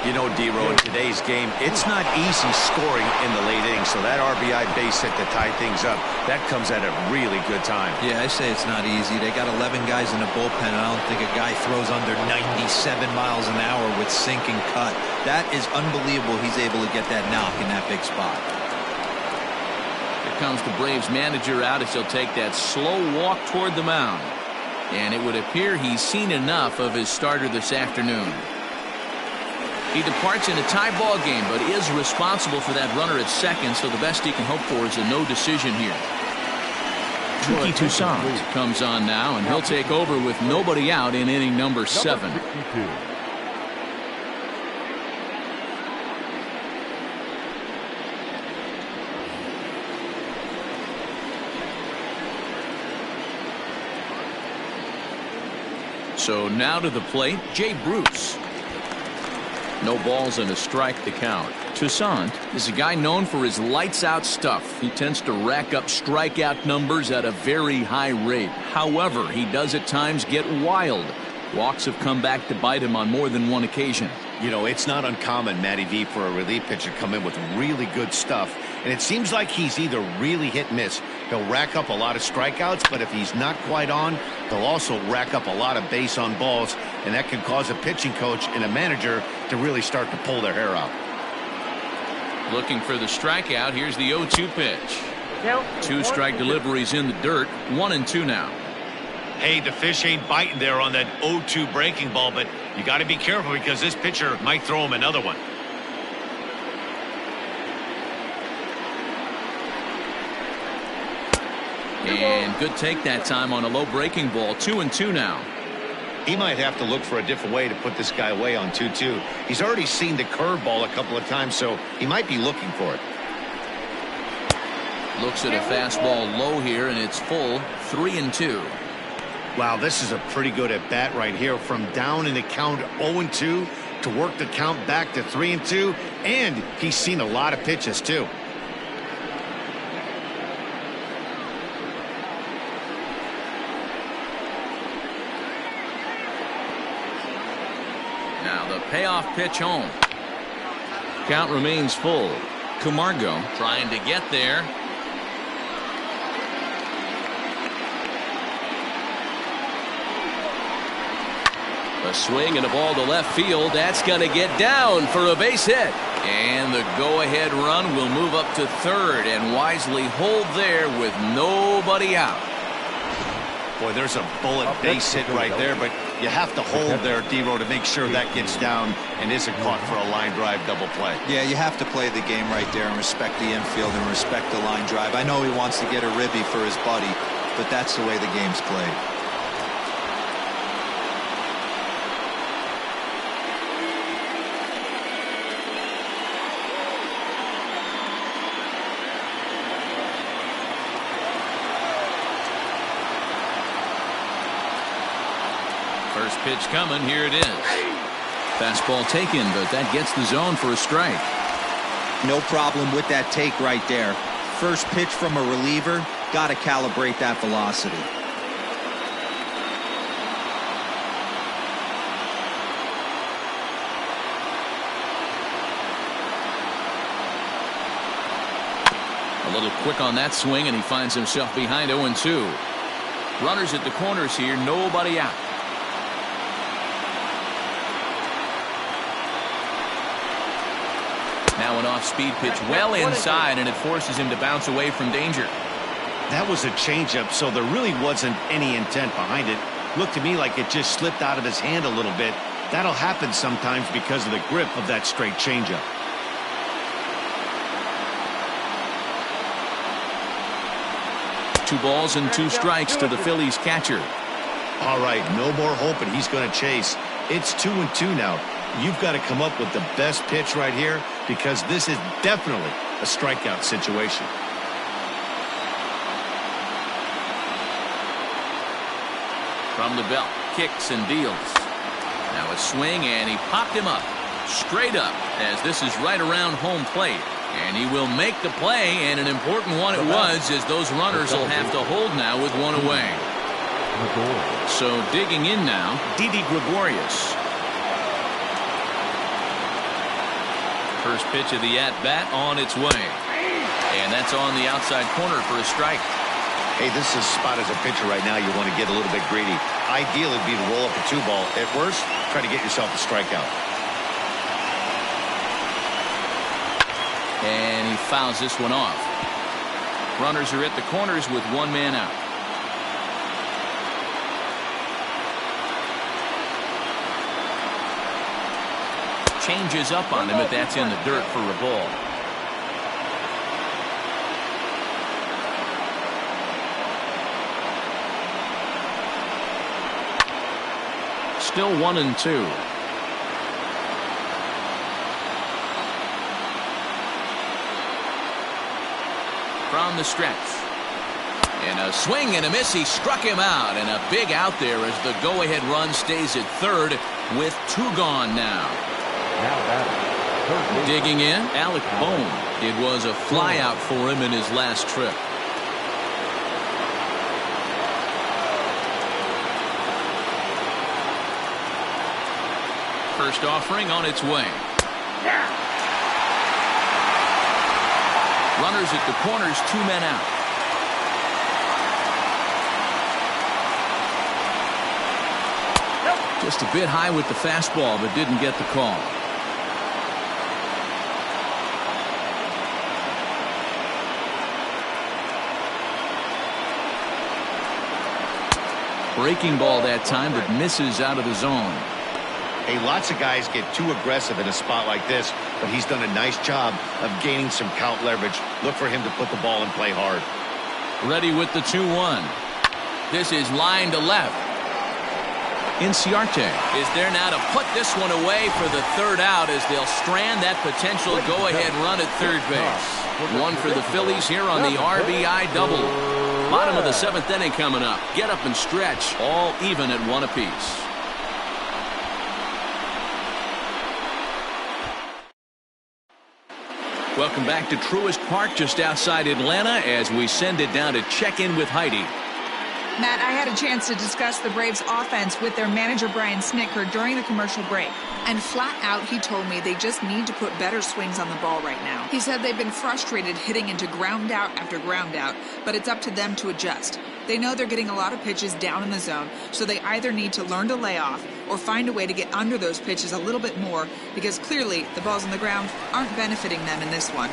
You know, D-Row, in today's game, it's not easy scoring in the late innings, so that RBI base hit to tie things up, that comes at a really good time. Yeah, I say it's not easy. They got 11 guys in the bullpen, and I don't think a guy throws under 97 miles an hour with sink and cut. That is unbelievable he's able to get that knock in that big spot. Here comes the Braves manager out as he'll take that slow walk toward the mound. And it would appear he's seen enough of his starter this afternoon. He departs in a tie ball game, but is responsible for that runner at second, so the best he can hope for is a no decision here. Tricky Toussaint comes on now, and he'll take over with nobody out in inning number 7. Number 62. So now to the plate, Jay Bruce. No balls and a strike to count. Toussaint is a guy known for his lights-out stuff. He tends to rack up strikeout numbers at a very high rate. However, he does at times get wild. Walks have come back to bite him on more than one occasion. You know, it's not uncommon, Matty V, for a relief pitcher to come in with really good stuff. And it seems like he's either really hit and miss. He'll rack up a lot of strikeouts, but if he's not quite on, he'll also rack up a lot of base on balls. And that can cause a pitching coach and a manager to really start to pull their hair out. Looking for the strikeout. Here's the 0-2 pitch. Count. 2 strike deliveries in the dirt. 1-2 now. Hey, the fish ain't biting there on that 0-2 breaking ball, but you got to be careful because this pitcher might throw him another one. And good take that time on a low breaking ball. 2-2 now. He might have to look for a different way to put this guy away on 2-2. He's already seen the curveball a couple of times, so he might be looking for it. Looks at a fastball low here, and it's full. 3-2. Wow, this is a pretty good at bat right here. From down in the count 0-2 to work the count back to 3-2, and he's seen a lot of pitches too. Now the payoff pitch home. Count remains full. Camargo trying to get there. A swing and a ball to left field. That's going to get down for a base hit. And the go-ahead run will move up to third and wisely hold there with nobody out. Boy, there's a bullet base hit right there, but you have to hold there, D-Row, to make sure that gets down and isn't caught for a line drive double play. Yeah, you have to play the game right there and respect the infield and respect the line drive. I know he wants to get a ribby for his buddy, but that's the way the game's played. First pitch coming. Here it is. Fastball taken, but that gets the zone for a strike. No problem with that take right there. First pitch from a reliever, got to calibrate that velocity. A little quick on that swing, and he finds himself behind 0-2. Runners at the corners here, nobody out. Now an off-speed pitch well inside, and it forces him to bounce away from danger. That was a changeup, so there really wasn't any intent behind it. Looked to me like it just slipped out of his hand a little bit. That'll happen sometimes because of the grip of that straight changeup. Two balls and 2 strikes to the Phillies catcher. All right, no more hoping he's going to chase. It's 2-2 now. You've got to come up with the best pitch right here because this is definitely a strikeout situation. From the belt, kicks and deals. Now a swing, and he popped him up. Straight up, as this is right around home plate. And he will make the play, and an important one it was, as those runners will have to hold now with one away. So digging in now, Didi Gregorius. First pitch of the at-bat on its way. And that's on the outside corner for a strike. Hey, this is a spot as a pitcher right now. You want to get a little bit greedy. Ideal would be to roll up a 2-ball. At worst, try to get yourself a strikeout. And he fouls this one off. Runners are at the corners with one man out. Changes up on him, but that's in the dirt for a ball. still 1-2. From the stretch. And a swing and a miss. He struck him out. And a big out there as the go-ahead run stays at third with 2 gone now. Digging in, Alec Bohm. It was a flyout for him in his last trip. First offering on its way. Runners at the corners, 2 men out. Just a bit high with the fastball, but didn't get the call. Breaking ball that time, but misses out of the zone. Hey, lots of guys get too aggressive in a spot like this, but he's done a nice job of gaining some count leverage. Look for him to put the ball and play hard. Ready with the 2-1. This is line to left. Inciarte is there now to put this one away for the third out as they'll strand that potential go-ahead run at third base. One for the Phillies here on the RBI double. Bottom of the 7th inning coming up. Get up and stretch, all even at 1 apiece. Welcome back to Truist Park just outside Atlanta as we send it down to check in with Heidi. Matt, I had a chance to discuss the Braves offense with their manager Brian Snitker during the commercial break. And flat out, he told me they just need to put better swings on the ball right now. He said they've been frustrated hitting into ground out after ground out, but it's up to them to adjust. They know they're getting a lot of pitches down in the zone, so they either need to learn to lay off or find a way to get under those pitches a little bit more because clearly the balls on the ground aren't benefiting them in this one.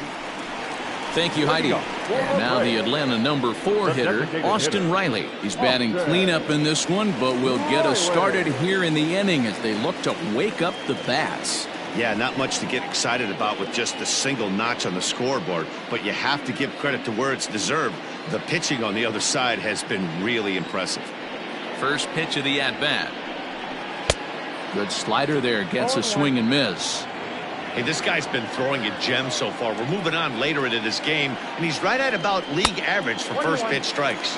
Thank you, Heidi. And now the Atlanta number 4 hitter, Austin Riley. He's batting cleanup in this one, but will get us started here in the inning as they look to wake up the bats. Yeah, not much to get excited about with just a single notch on the scoreboard, but you have to give credit to where it's deserved. The pitching on the other side has been really impressive. First pitch of the at-bat. Good slider there, gets a swing and miss. Hey, this guy's been throwing a gem so far. We're moving on later into this game, and he's right at about league average for first pitch strikes.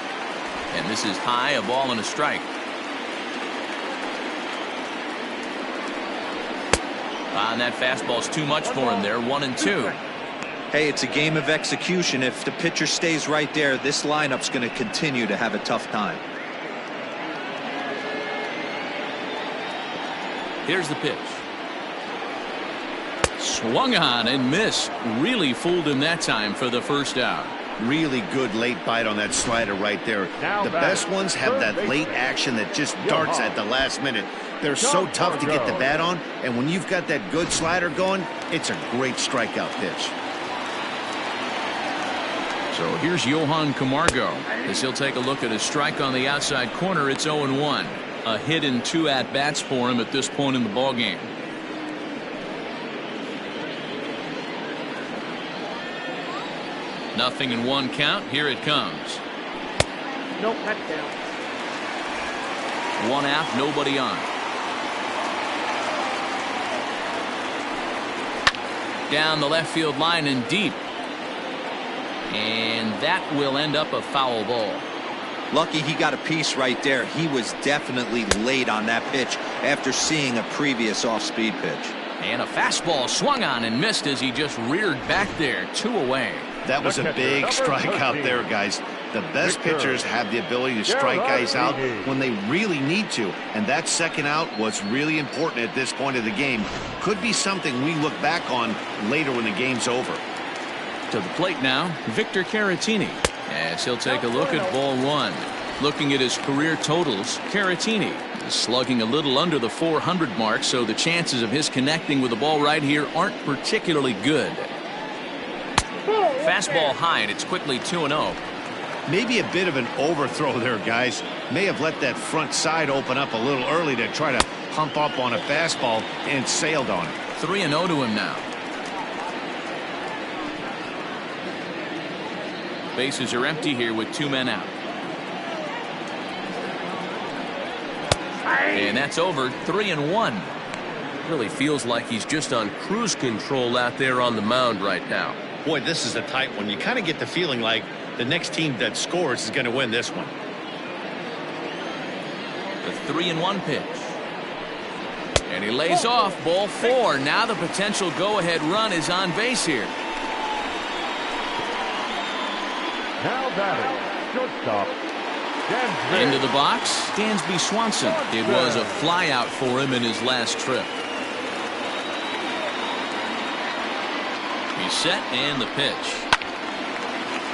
And this is high, a ball and a strike. And that fastball's too much for him there, 1-2. Hey, it's a game of execution. If the pitcher stays right there, this lineup's going to continue to have a tough time. Here's the pitch. Swung on and missed. Really fooled him that time for the first out. Really good late bite on that slider right there. The best ones have that late action that just darts at the last minute. They're so tough to get the bat on, and when you've got that good slider going, it's a great strikeout pitch. So here's Johan Camargo as he'll take a look at his strike on the outside corner. It's 0-1. A hit in 2 at-bats for him at this point in the ballgame. Nothing in 1 count. Here it comes. Nope, that's down. 1 out, nobody on. Down the left field line and deep. And that will end up a foul ball. Lucky he got a piece right there. He was definitely late on that pitch after seeing a previous off-speed pitch. And a fastball swung on and missed as he just reared back there. 2 away. That was a big strike out there, guys. The best pitchers have the ability to strike guys out when they really need to, and that second out was really important at this point of the game. Could be something we look back on later when the game's over. To the plate now, Victor Caratini, as he'll take a look at ball 1. Looking at his career totals, Caratini is slugging a little under the 400 mark, so the chances of his connecting with the ball right here aren't particularly good. Fastball high, and it's quickly 2-0. Maybe a bit of an overthrow there, guys. May have let that front side open up a little early to try to pump up on a fastball and sailed on it. 3-0 to him now. Bases are empty here with 2 men out. And that's over 3-1. Really feels like he's just on cruise control out there on the mound right now. Boy, this is a tight one. You kind of get the feeling like the next team that scores is going to win this one. The 3-1 pitch. And he lays off. Ball 4. Now the potential go-ahead run is on base here. Now batting, shortstop, Dansby. Into the box, Dansby Swanson. It was a flyout for him in his last trip. He's set and the pitch.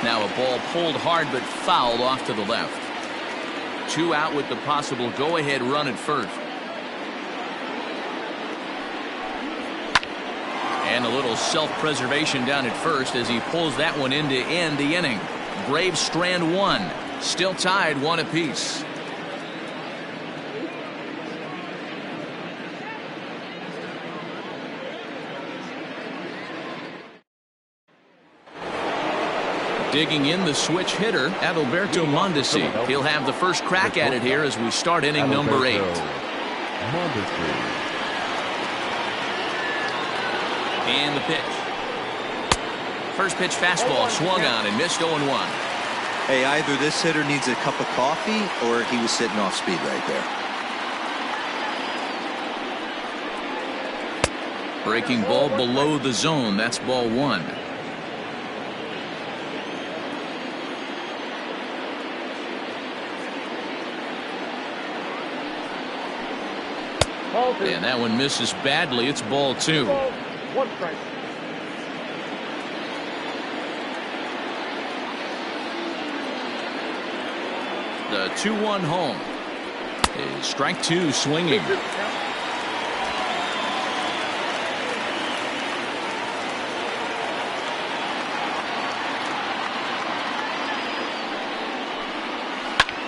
Now a ball pulled hard but fouled off to the left. 2 out with the possible go-ahead run at first. And a little self-preservation down at first as he pulls that one in to end the inning. Braves strand 1. Still tied 1 apiece. Digging in the switch hitter, Adalberto Mondesi. He'll have the first crack at it here as we start inning number 8. And the pitch. First pitch fastball swung on and missed 0-1. Hey, either this hitter needs a cup of coffee or he was sitting off speed right there. Breaking ball below the zone. That's ball 1. And that one misses badly. It's ball 2. 1 strike. The 2-1 home is strike 2 swinging.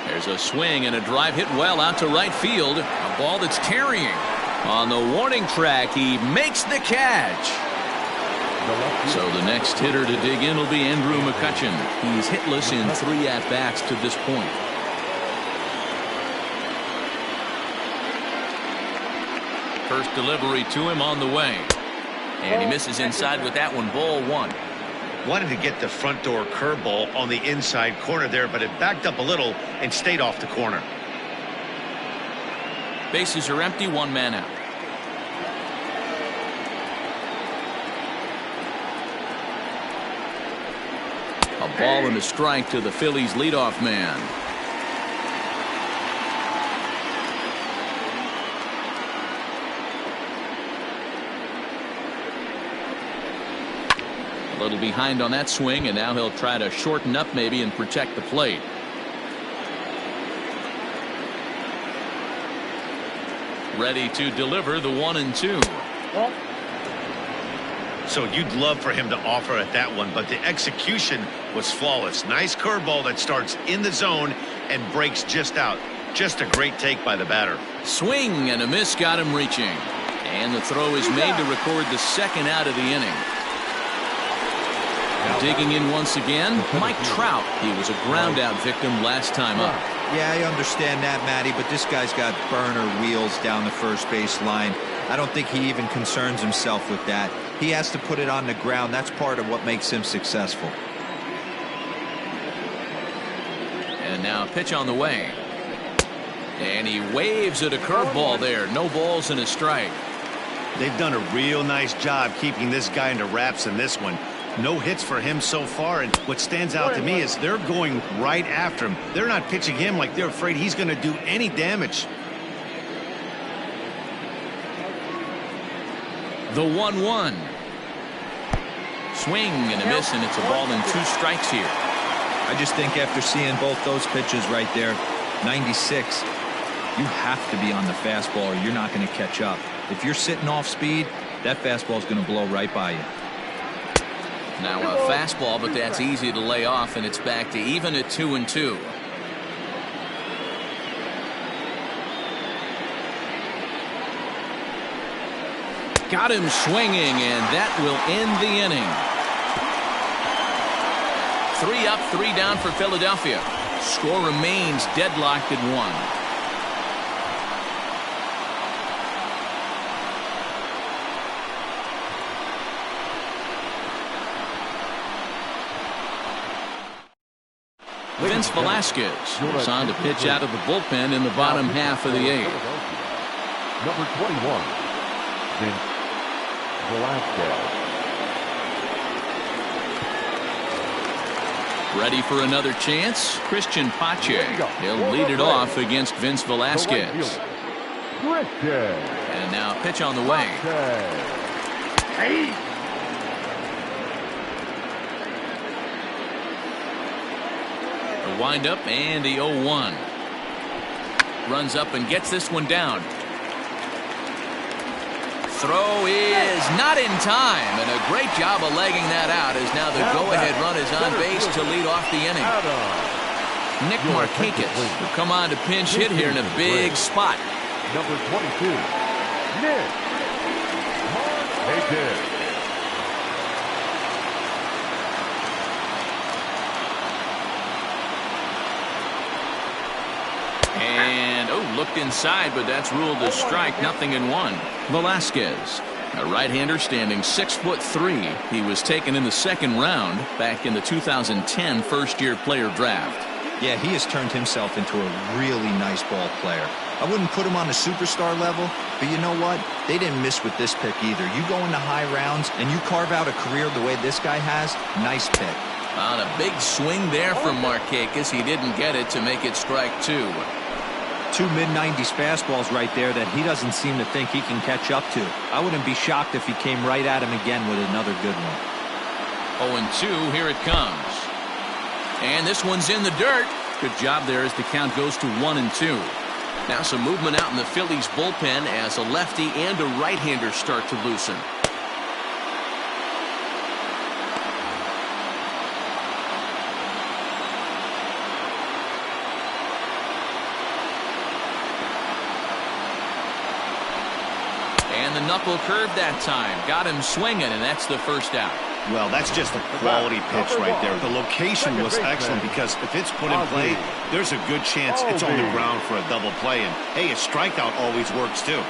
There's a swing and a drive hit well out to right field. A ball that's carrying. On the warning track, he makes the catch. So the next hitter to dig in will be Andrew McCutchen. He's hitless in 3 at-bats to this point. First delivery to him on the way. And he misses inside with that one. Ball 1. Wanted to get the front door curveball on the inside corner there, but it backed up a little and stayed off the corner. Bases are empty. 1 man out. A ball and a strike to the Phillies leadoff man. A little behind on that swing, and now he'll try to shorten up maybe and protect the plate. Ready to deliver the 1-2. So you'd love for him to offer at that one, but the execution was flawless. Nice curveball that starts in the zone and breaks just out. Just a great take by the batter. Swing and a miss got him reaching. And the throw is made to record the 2nd out of the inning. Digging in once again, Mike Trout. He was a ground out victim last time up. Yeah, I understand that, Matty, but this guy's got burner wheels down the first base line. I don't think he even concerns himself with that. He has to put it on the ground. That's part of what makes him successful. And now a pitch on the way. And he waves at a curveball there. No balls and a strike. They've done a real nice job keeping this guy into wraps in this one. No hits for him so far, and what stands out to me is they're going right after him. They're not pitching him like they're afraid he's going to do any damage. The 1-1. Swing and a miss, and it's a ball and 2 strikes here. I just think after seeing both those pitches right there, 96, you have to be on the fastball or you're not going to catch up. If you're sitting off speed, that fastball is going to blow right by you. Now a fastball, but that's easy to lay off, and it's back to even at 2-2. Got him swinging, and that will end the inning. 3 up, 3 down for Philadelphia. Score remains deadlocked at 1. Vince Velasquez is on to pitch out of the bullpen in the bottom half of the eighth. Number 21, Vince Velasquez. Ready for another chance? Christian Pache. He'll lead it off against Vince Velasquez. And now pitch on the way. The windup and the 0-1. Runs up and gets this one down. Throw is not in time, and a great job of legging that out as now the go-ahead run is on base to lead off the inning. Nick Markakis will come on to pinch hit here in a big spot. Number 22, Nick Markakis. And, looked inside, but that's ruled a strike, 0-1. Velasquez, a right-hander standing 6'3". He was taken in the second round back in the 2010 first-year player draft. Yeah, he has turned himself into a really nice ball player. I wouldn't put him on the superstar level, but you know what? They didn't miss with this pick either. You go into high rounds and you carve out a career the way this guy has, nice pick. On a big swing there from Markakis, he didn't get it to make it strike two. Two mid-90s fastballs right there that he doesn't seem to think he can catch up to. I wouldn't be shocked if he came right at him again with another good one. 0-2, here it comes. And this one's in the dirt. Good job there as the count goes to 1-2. Now some movement out in the Phillies bullpen as a lefty and a right-hander start to loosen. And the knuckle curve that time. Got him swinging, and that's the first out. Well, that's just a quality pitch right there. The location was excellent because if it's put in play, there's a good chance it's on the ground for a double play. And, hey, a strikeout always works, too.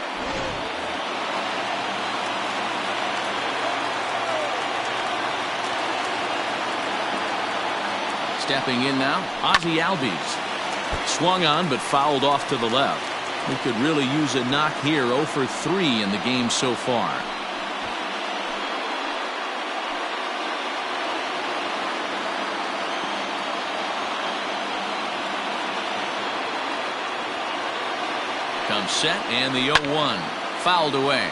Stepping in now, Ozzie Albies. Swung on, but fouled off to the left. He could really use a knock here. 0 for 3 in the game so far. Comes set, and the 0-1. Fouled away.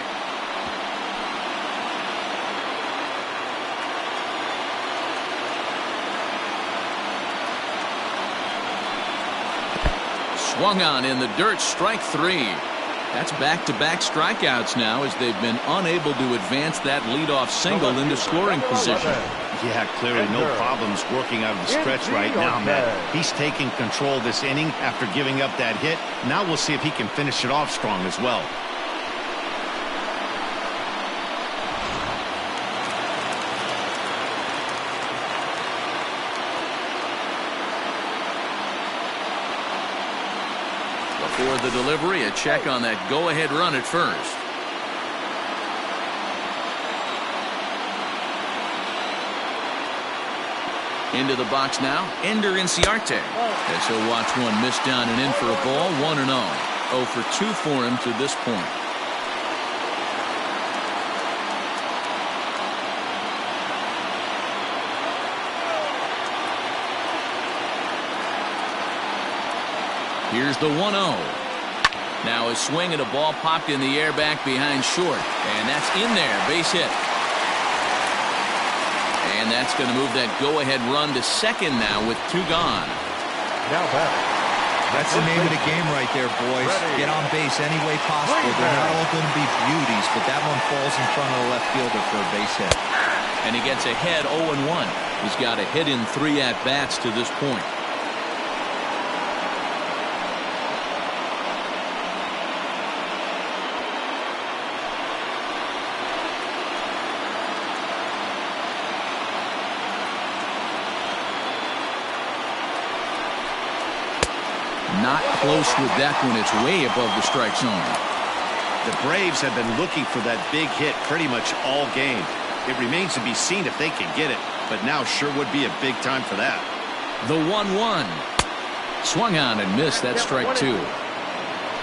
Swung on in the dirt, strike 3. That's back-to-back strikeouts now as they've been unable to advance that leadoff single into scoring position. Yeah, clearly no problems working out of the stretch right now, Matt. He's taking control this inning after giving up that hit. Now we'll see if he can finish it off strong as well. Before the delivery, a check on that go-ahead run at first. Into the box now, Ender Inciarte. As he'll watch one miss down and in for a ball, 1-0. 0 for 2 for him to this point. Here's the 1-0. Now a swing and a ball popped in the air back behind short. And that's in there, base hit. And that's going to move that go-ahead run to second now with 2 gone. Now back. That's the name of the game right there, boys. Get on base any way possible. They're not all going to be beauties, but that one falls in front of the left fielder for a base hit. And he gets ahead 0-1. He's got a hit in 3 at-bats to this point. Not close with that one. It's way above the strike zone. The Braves have been looking for that big hit pretty much all game. It remains to be seen if they can get it, but now sure would be a big time for that. The 1-1. Swung on and missed. That's strike 2.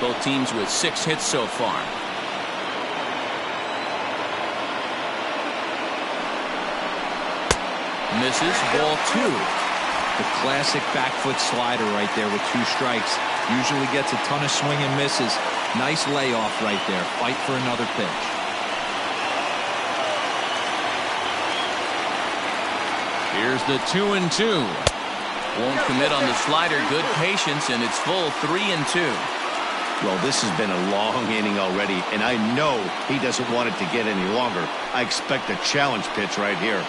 Both teams with 6 hits so far. Misses. Ball 2. The classic back foot slider right there with 2 strikes. Usually gets a ton of swing and misses. Nice layoff right there. Fight for another pitch. Here's the 2-2. Won't commit on the slider. Good patience, and it's full 3-2. Well, this has been a long inning already, and I know he doesn't want it to get any longer. I expect a challenge pitch right here.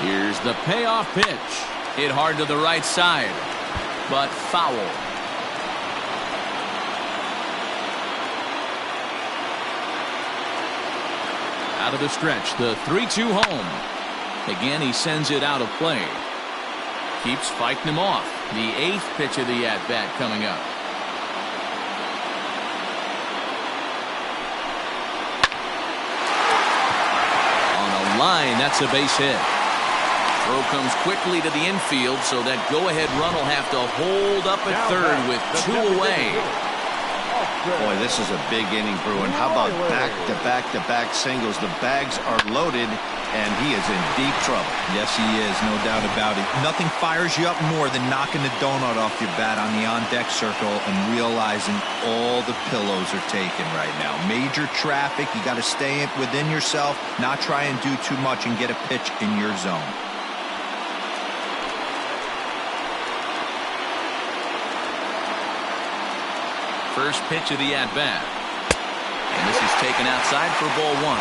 Here's the payoff pitch. Hit hard to the right side, but foul. Out of the stretch, the 3-2 home. Again, he sends it out of play. Keeps fighting him off. The 8th pitch of the at-bat coming up. On a line, that's a base hit. Throw comes quickly to the infield, so that go-ahead run will have to hold up at third with 2 away. Boy, this is a big inning, Bruin. How about back-to-back-to-back singles? The bags are loaded, and he is in deep trouble. Yes, he is, no doubt about it. Nothing fires you up more than knocking the donut off your bat on the on-deck circle and realizing all the pillows are taken right now. Major traffic. You got to stay within yourself, not try and do too much and get a pitch in your zone. First pitch of the at-bat. And this is taken outside for ball 1.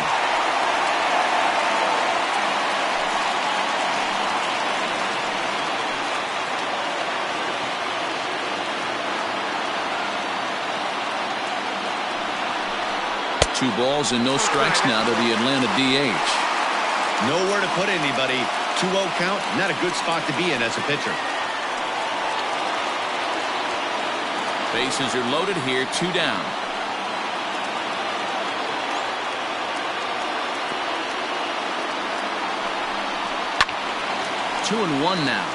Two balls and no strikes now to the Atlanta DH. Nowhere to put anybody. 2-0 count, not a good spot to be in as a pitcher. Bases are loaded here, 2 down. Two and one now.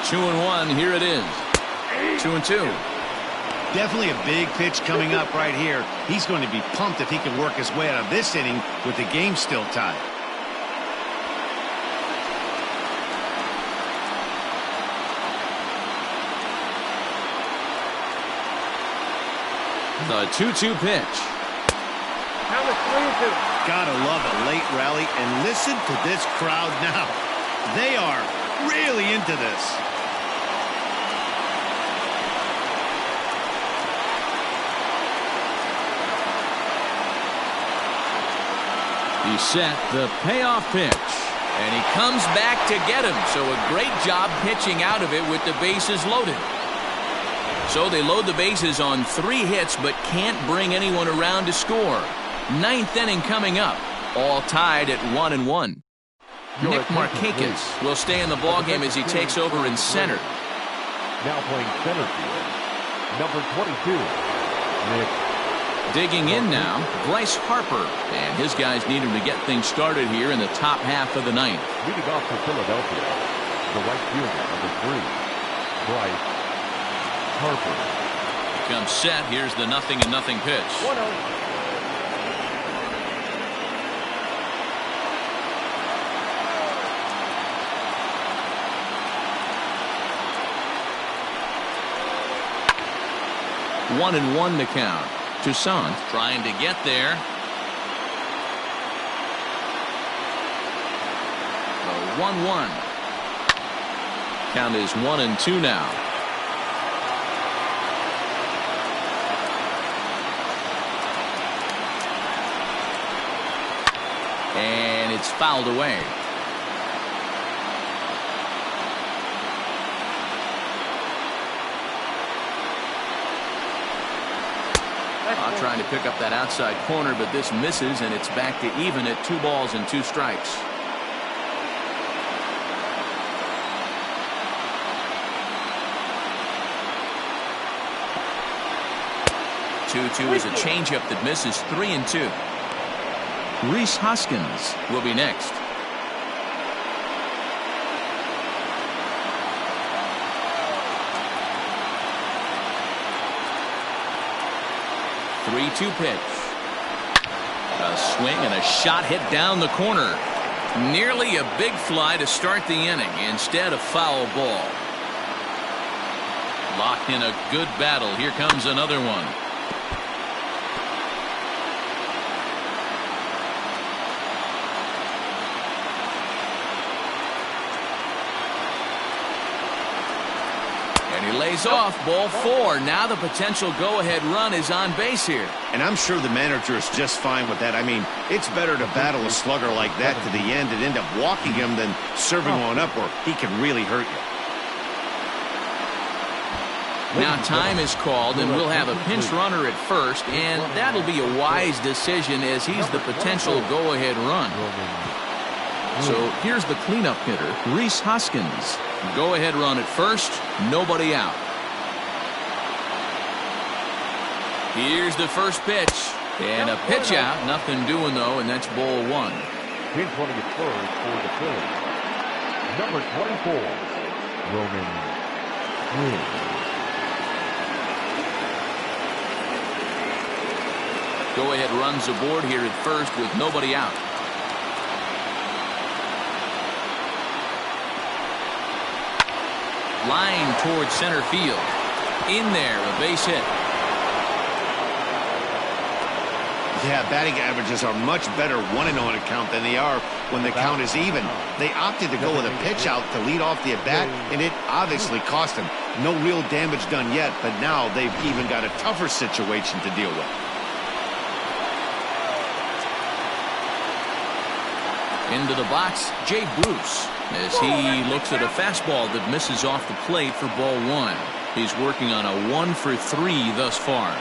Two and one, here it is. 2-2. Definitely a big pitch coming up right here. He's going to be pumped if he can work his way out of this inning with the game still tied. The 2-2 pitch. Count is 3-2. Gotta love a late rally, and listen to this crowd now. They are really into this. He's set the payoff pitch, and he comes back to get him. So a great job pitching out of it with the bases loaded. So they load the bases on 3 hits, but can't bring anyone around to score. 9th inning coming up, all tied at 1-1. Nick Markakis will stay in the ballgame as he takes over in center. Now playing center field, number 22, Nick. Digging in now, Bryce Harper, and his guys need him to get things started here in the top half of the 9th. Leading off for Philadelphia, the right fielder, number 3, Bryce Harper. Comes set. Here's the 0-0 pitch. 1-0. One and one to count. Toussaint trying to get there. The 1-1. Count is 1-2 now. And it's fouled away. Trying to pick up that outside corner, but this misses, and it's back to even at 2 balls and 2 strikes. 2-2 is a changeup that misses 3-2. Rhys Hoskins Will be next. Three-two pitch. A swing and a shot hit down the corner. Nearly a big fly to start the inning. Instead, a foul ball. Locked in a good battle. Here comes another one. And he lays off. Ball 4. Now the potential go-ahead run is on base here. And I'm sure the manager is just fine with that. I mean, it's better to battle a slugger like that to the end and end up walking him than serving one up where he can really hurt you. Now time is called, and we'll have a pinch runner at first, and that'll be a wise decision as he's the potential go-ahead run. So here's the cleanup hitter, Rhys Hoskins. Go-ahead run at first, nobody out. Here's the first pitch, and a pitch out. Nothing doing, though, and that's ball 1. Pinch running at first for the Phillies. Number 24, Roman Quinn. Go-ahead runs aboard here at first with nobody out. Line towards center field. In there, a base hit. Yeah, batting averages are much better 1-0 on a count than they are when the count is even. They opted to go with a pitch out to lead off the at-bat, and it obviously cost them. No real damage done yet, but now they've even got a tougher situation to deal with. Into the box, Jay Bruce, as he looks at a fastball that misses off the plate for ball 1. He's working on a 1 for 3 thus far.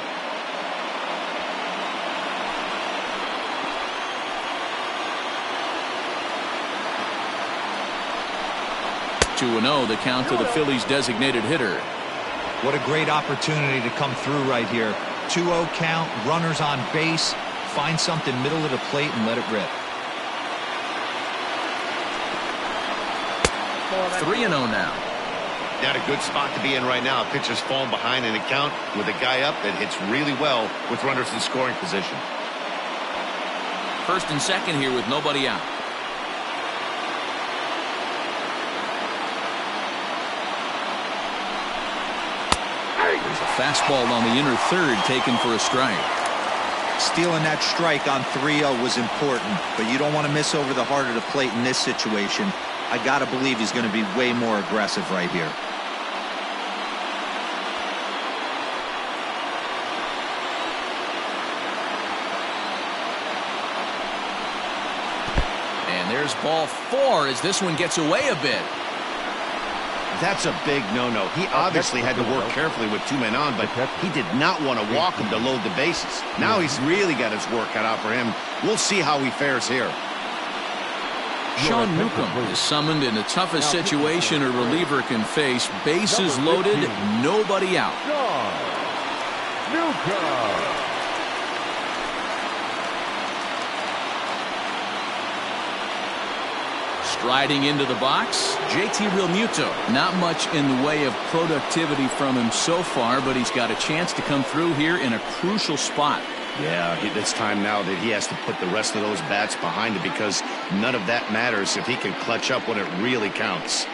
Two 2-0, the count to the Phillies' designated hitter. What a great opportunity to come through right here. 2-0 count, runners on base. Find something middle of the plate and let it rip. 3-0 now. Not a good spot to be in right now. Pitcher's falling behind in a count with a guy up that hits really well with runners in scoring position. First and second here with nobody out. There's a fastball on the inner third taken for a strike. Stealing that strike on 3-0 was important, but you don't want to miss over the heart of the plate in this situation. I got to believe he's going to be way more aggressive right here. And there's ball 4 as this one gets away a bit. That's a big no-no. He obviously had to work carefully with 2 men on, but he did not want to walk him to load the bases. Now he's really got his work cut out for him. We'll see how he fares here. Sean Newcomb is summoned in the toughest situation a reliever can face. Bases loaded, nobody out. Newcomb. Striding into the box, JT Realmuto. Not much in the way of productivity from him so far, but he's got a chance to come through here in a crucial spot. Yeah, it's time now that he has to put the rest of those bats behind it because none of that matters if he can clutch up when it really counts.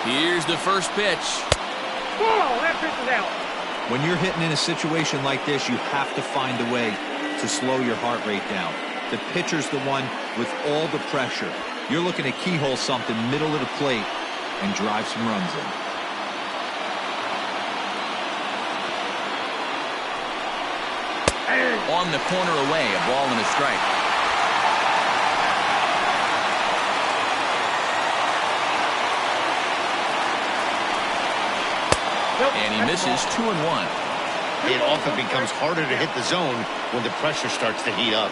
Here's the first pitch. Ball, that pitch is out. When you're hitting in a situation like this, you have to find a way to slow your heart rate down. The pitcher's the one with all the pressure. You're looking to keyhole something middle of the plate and drive some runs in. On the corner away, a ball and a strike. And he misses 2-1. It often becomes harder to hit the zone when the pressure starts to heat up.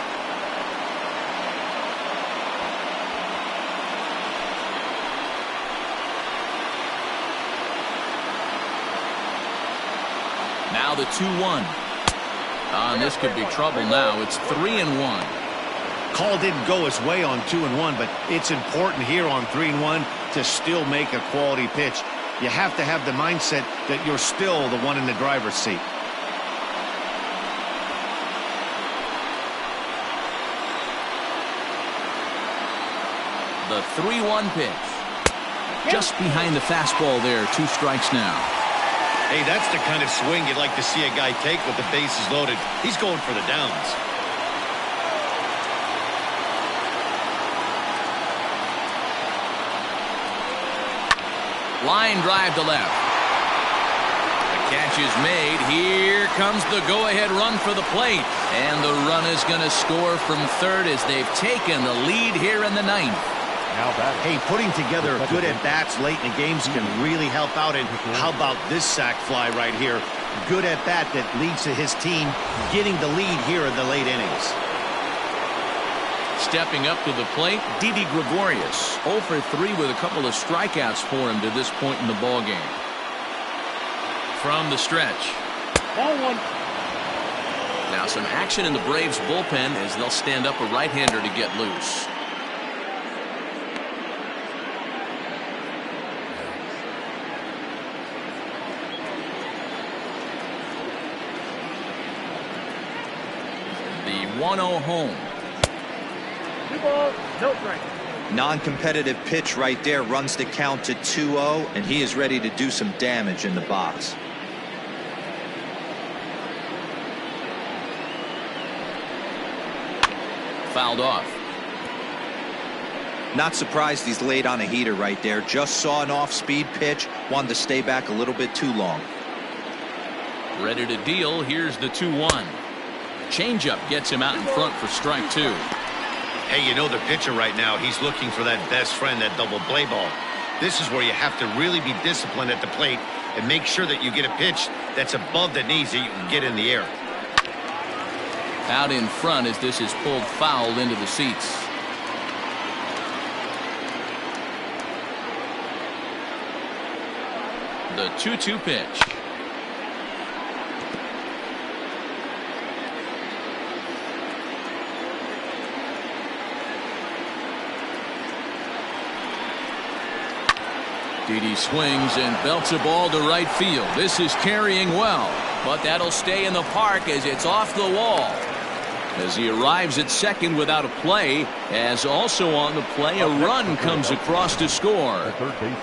Now the 2-1. And this could be trouble now. It's 3-1. Call didn't go his way on 2-1, but it's important here on 3-1 to still make a quality pitch. You have to have the mindset that you're still the one in the driver's seat. The 3-1 pitch. Just behind the fastball there. 2 strikes now. Hey, that's the kind of swing you'd like to see a guy take with the bases loaded. He's going for the downs. Line drive to left. The catch is made. Here comes the go-ahead run for the plate. And the run is going to score from third as they've taken the lead here in the 9th. Hey, putting together good at-bats late in the games can really help out. And how about this sac fly right here? Good at-bat that leads to his team getting the lead here in the late innings. Stepping up to the plate, Didi Gregorius. 0 for 3 with a couple of strikeouts for him to this point in the ballgame. From the stretch. Ball 1. Now some action in the Braves bullpen as they'll stand up a right-hander to get loose. The 1-0 home. 2 balls, no strike. Non-competitive pitch right there, runs the count to 2-0, and he is ready to do some damage in the box. Fouled off. Not surprised he's laid on a heater right there. Just saw an off-speed pitch, wanted to stay back a little bit too long. Ready to deal. Here's the 2-1. Changeup gets him out in front for strike 2. Hey, you know the pitcher right now, he's looking for that best friend, that double play ball. This is where you have to really be disciplined at the plate and make sure that you get a pitch that's above the knees that you can get in the air. Out in front as this is pulled foul into the seats. The 2-2 pitch. Didi swings and belts a ball to right field. This is carrying well, but that'll stay in the park as it's off the wall. As he arrives at second without a play, as also on the play, a run comes across to score. Third base.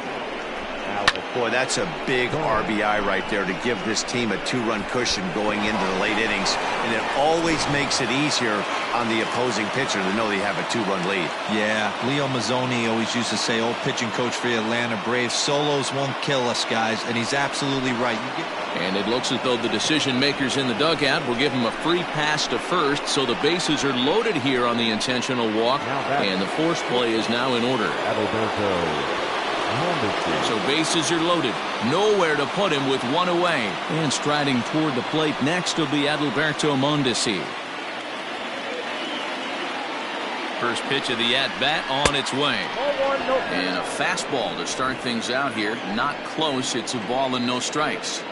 Boy, that's a big RBI right there to give this team a 2-run cushion going into the late innings. And it always makes it easier on the opposing pitcher to know they have a 2-run lead. Yeah, Leo Mazzoni always used to say, old pitching coach for the Atlanta Braves, solos won't kill us, guys. And he's absolutely right. And it looks as though the decision makers in the dugout will give him a free pass to first, so the bases are loaded here on the intentional walk, and the force play is now in order. So bases are loaded. Nowhere to put him with 1 away. And striding toward the plate next will be Adalberto Mondesi. First pitch of the at-bat on its way. And a fastball to start things out here. Not close. It's a ball and no strikes.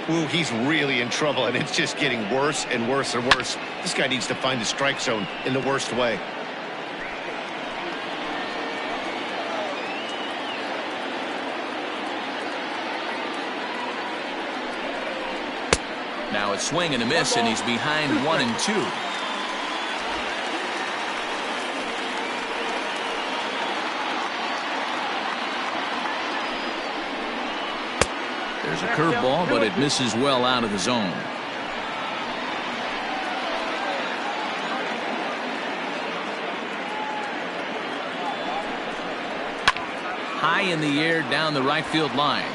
Ooh, he's really in trouble, and it's just getting worse and worse and worse. This guy needs to find the strike zone in the worst way. Now it's swing and a miss, and he's behind 1 and 2. There's a curveball, but it misses well out of the zone. High in the air down the right field line.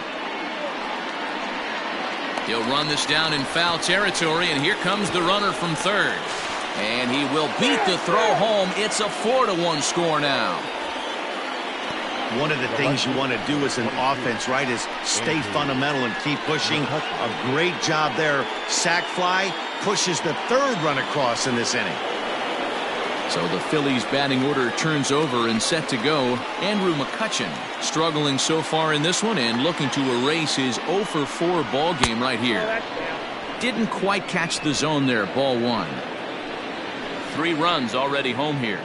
He'll run this down in foul territory, and here comes the runner from third. And he will beat the throw home. It's a 4-1 score now. One of the things you want to do as an offense, right, is stay fundamental and keep pushing. A great job there. Sac fly pushes the third run across in this inning. So the Phillies batting order turns over and set to go. Andrew McCutchen struggling so far in this one and looking to erase his 0 for 4 ball game right here. didn't quite catch the zone there. Ball one. 3 runs already home here.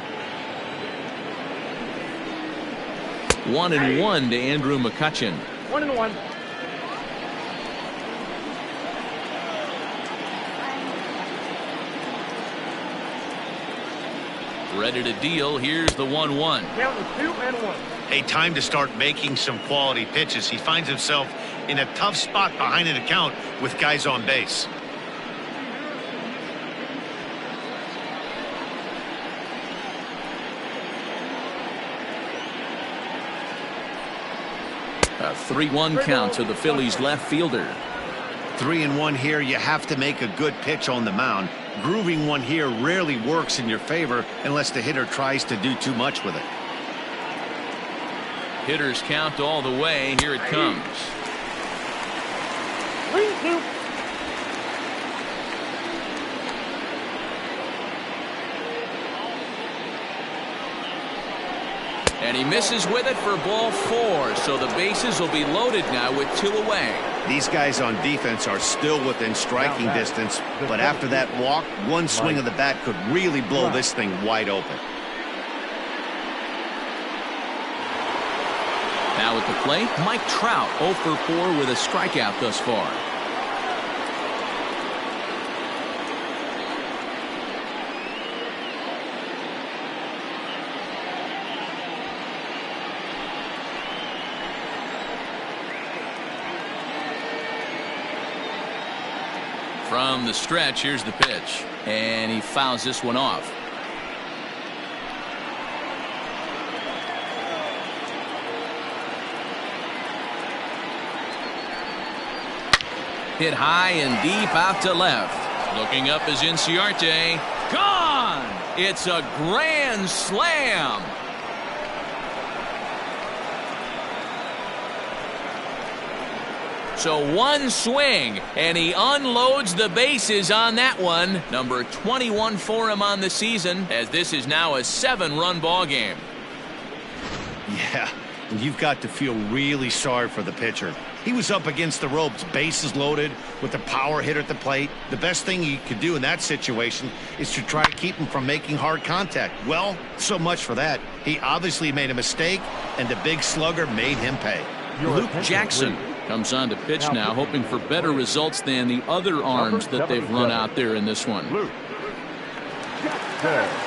1-1 to Andrew McCutchen. 1-1. Ready to deal. Here's the 1-1. Count is 2-1. A time to start making some quality pitches. He finds himself in a tough spot behind an account with guys on base. A 3-1 count to the Phillies left fielder. 3-1 here. You have to make a good pitch on the mound. Grooving one here rarely works in your favor unless the hitter tries to do too much with it. Hitters count all the way. Here it comes. 3-2. And he misses with it for ball 4. So the bases will be loaded now with 2 away. These guys on defense are still within striking distance, but after that walk, one swing of the bat could really blow this thing wide open. Now at the plate, Mike Trout 0 for 4 with a strikeout thus far. From the stretch, here's the pitch. And he fouls this one off. Hit high and deep out to left. Looking up is Inciarte. Gone! It's a grand slam. So one swing, and he unloads the bases on that one. Number 21 for him on the season, as this is now a 7-run ball game. Yeah, and you've got to feel really sorry for the pitcher. He was up against the ropes, bases loaded, with the power hitter at the plate. The best thing you could do in that situation is to try to keep him from making hard contact. Well, so much for that. He obviously made a mistake, and the big slugger made him pay. Luke Jackson comes on to pitch now, hoping for better results than the other arms that they've run out there in this one. Luke Jackson.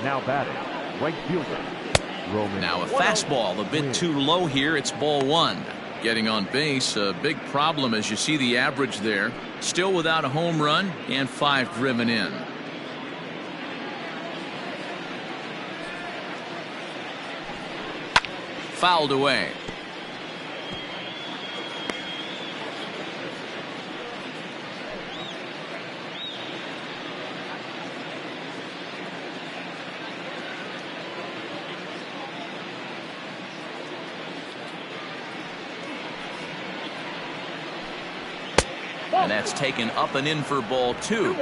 Now batting, right fielder, Roman. Now a fastball, a bit too low here. It's ball 1. Getting on base, a big problem as you see the average there. Still without a home run and 5 driven in. Fouled away. And that's taken up and in for ball 2.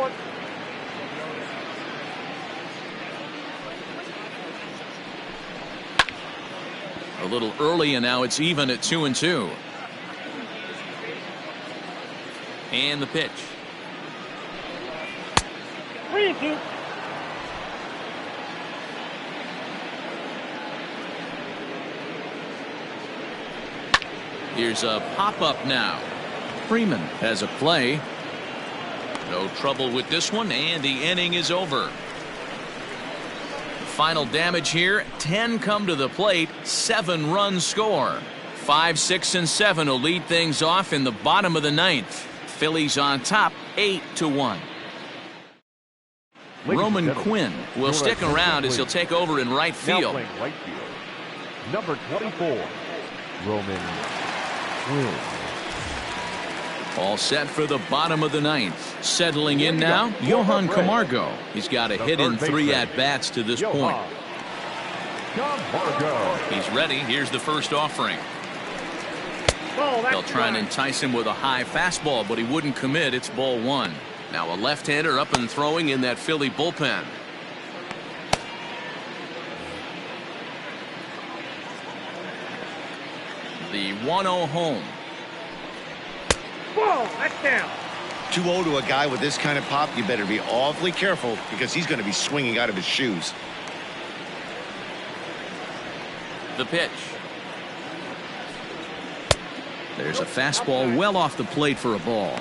A little early, and now it's even at 2-2. And the pitch. 3-2. Here's a pop-up now. Freeman has a play. No trouble with this one, and the inning is over. Final damage here, 10 come to the plate, 7 runs score. 5, 6, and 7 will lead things off in the bottom of the 9th. Phillies on top, 8-1. Roman Quinn will stick around as he'll take over in right field. Right field. Number 24, Roman Quinn. All set for the bottom of the 9th. Settling in now, Johan Camargo. He's got a hit in 3 at-bats to this point. Camargo. He's ready. Here's the first offering. They'll try and entice him with a high fastball, but he wouldn't commit. It's ball 1. Now a left-hander up and throwing in that Philly bullpen. The 1-0 home. Ball, that's down. 2-0 to a guy with this kind of pop, you better be awfully careful because he's going to be swinging out of his shoes. The pitch. There's a fastball well off the plate for a ball.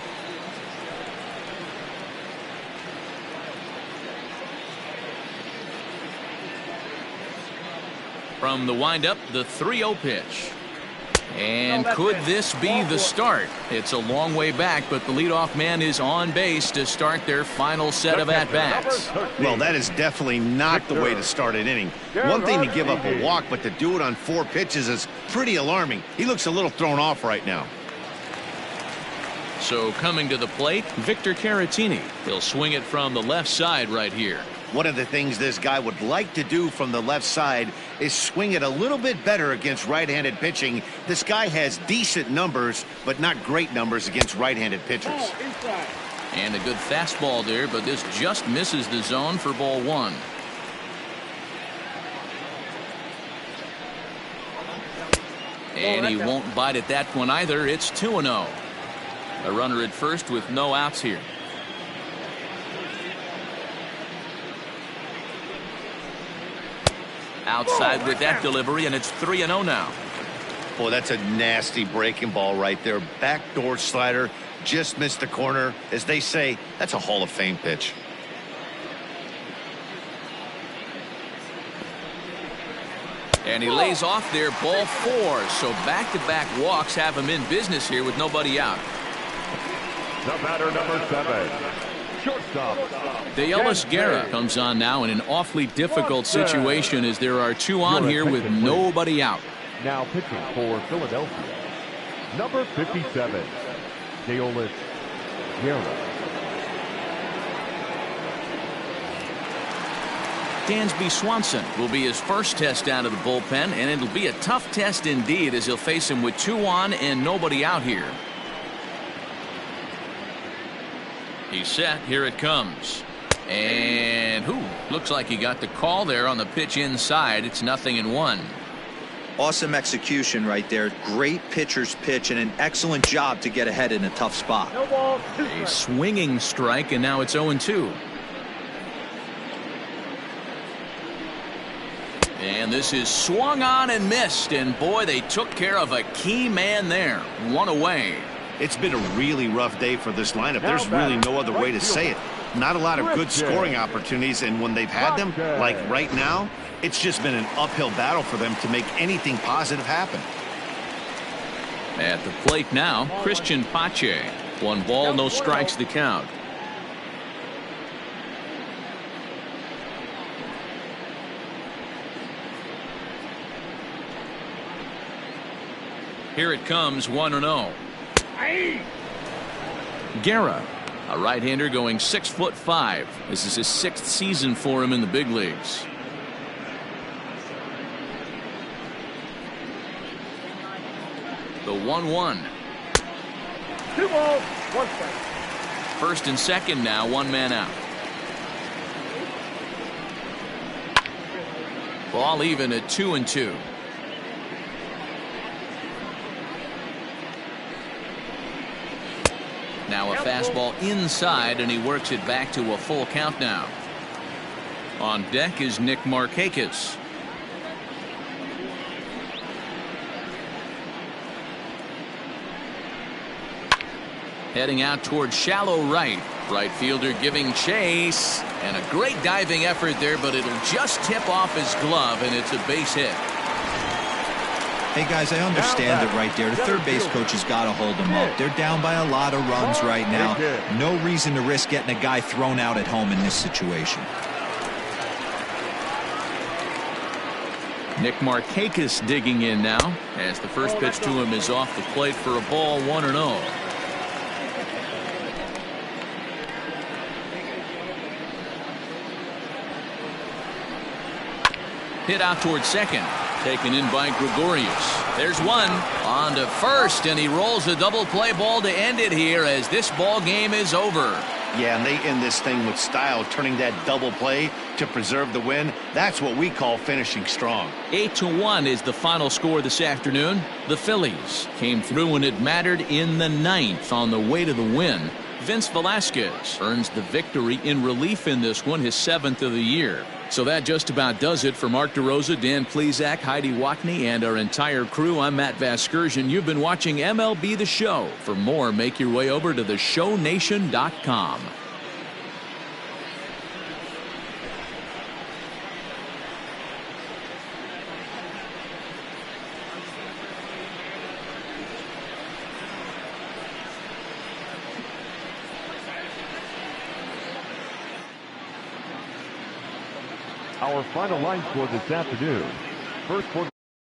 From the windup, the 3-0 pitch. And could this be the start? It's a long way back, but the leadoff man is on base to start their final set of at-bats. Well, that is definitely not the way to start an inning. One thing to give up a walk, but to do it on 4 pitches is pretty alarming. He looks a little thrown off right now. So coming to the plate, Victor Caratini. He'll swing it from the left side right here. One of the things this guy would like to do from the left side is swing it a little bit better against right-handed pitching. This guy has decent numbers, but not great numbers against right-handed pitchers. And a good fastball there, but this just misses the zone for ball 1. And he won't bite at that one either. It's 2-0. A runner at first with no outs here. Outside with that delivery, and it's 3-0 now. Boy, that's a nasty breaking ball right there. Backdoor slider, just missed the corner. As they say, that's a Hall of Fame pitch. And he lays off there, ball 4. So back-to-back walks have him in business here with nobody out. The batter, number 7. Shortstop. Deyelis Guerra comes on now in an awfully difficult situation as there are 2 on here with nobody out. Now pitching for Philadelphia, number 57, Deyelis Guerra. Dansby Swanson will be his first test out of the bullpen, and it'll be a tough test indeed as he'll face him with 2 on and nobody out here. He's set. Here it comes. And looks like he got the call there on the pitch inside. It's 0-1. Awesome execution right there. Great pitcher's pitch and an excellent job to get ahead in a tough spot. No ball, 2 A swinging strike, and now it's 0-2. And this is swung on and missed, and boy, they took care of a key man there. 1 away. It's been a really rough day for this lineup. There's really no other way to say it. Not a lot of good scoring opportunities, and when they've had them, like right now, it's just been an uphill battle for them to make anything positive happen. At the plate now, Christian Pache. 1 ball, no strikes to count. Here it comes, 1-0. Guerra, a right-hander going 6'5". This is his 6th season for him in the big leagues. The 1-1. 2 balls, 1 strike. First and second now, 1 man out. Ball even at 2-2. Now a fastball inside, and he works it back to a full count now. On deck is Nick Markakis. Heading out towards shallow right. Right fielder giving chase. And a great diving effort there, but it'll just tip off his glove, and it's a base hit. Hey, guys, I understand it right there. The third base coach has got to hold them up. They're down by a lot of runs right now. No reason to risk getting a guy thrown out at home in this situation. Nick Markakis digging in now as the first pitch to him is off the plate for a ball, 1-0. Hit out towards second. Taken in by Gregorius. There's one on to first, and he rolls a double play ball to end it here as this ball game is over. Yeah, and they end this thing with style, turning that double play to preserve the win. That's what we call finishing strong. 8-1 is the final score this afternoon. The Phillies came through when it mattered in the 9th on the way to the win. Vince Velasquez earns the victory in relief in this one, his 7th of the year. So that just about does it for Mark DeRosa, Dan Plesac, Heidi Watney, and our entire crew. I'm Matt Vasgersian. You've been watching MLB The Show. For more, make your way over to theshownation.com. Our final line score this afternoon. First quarter.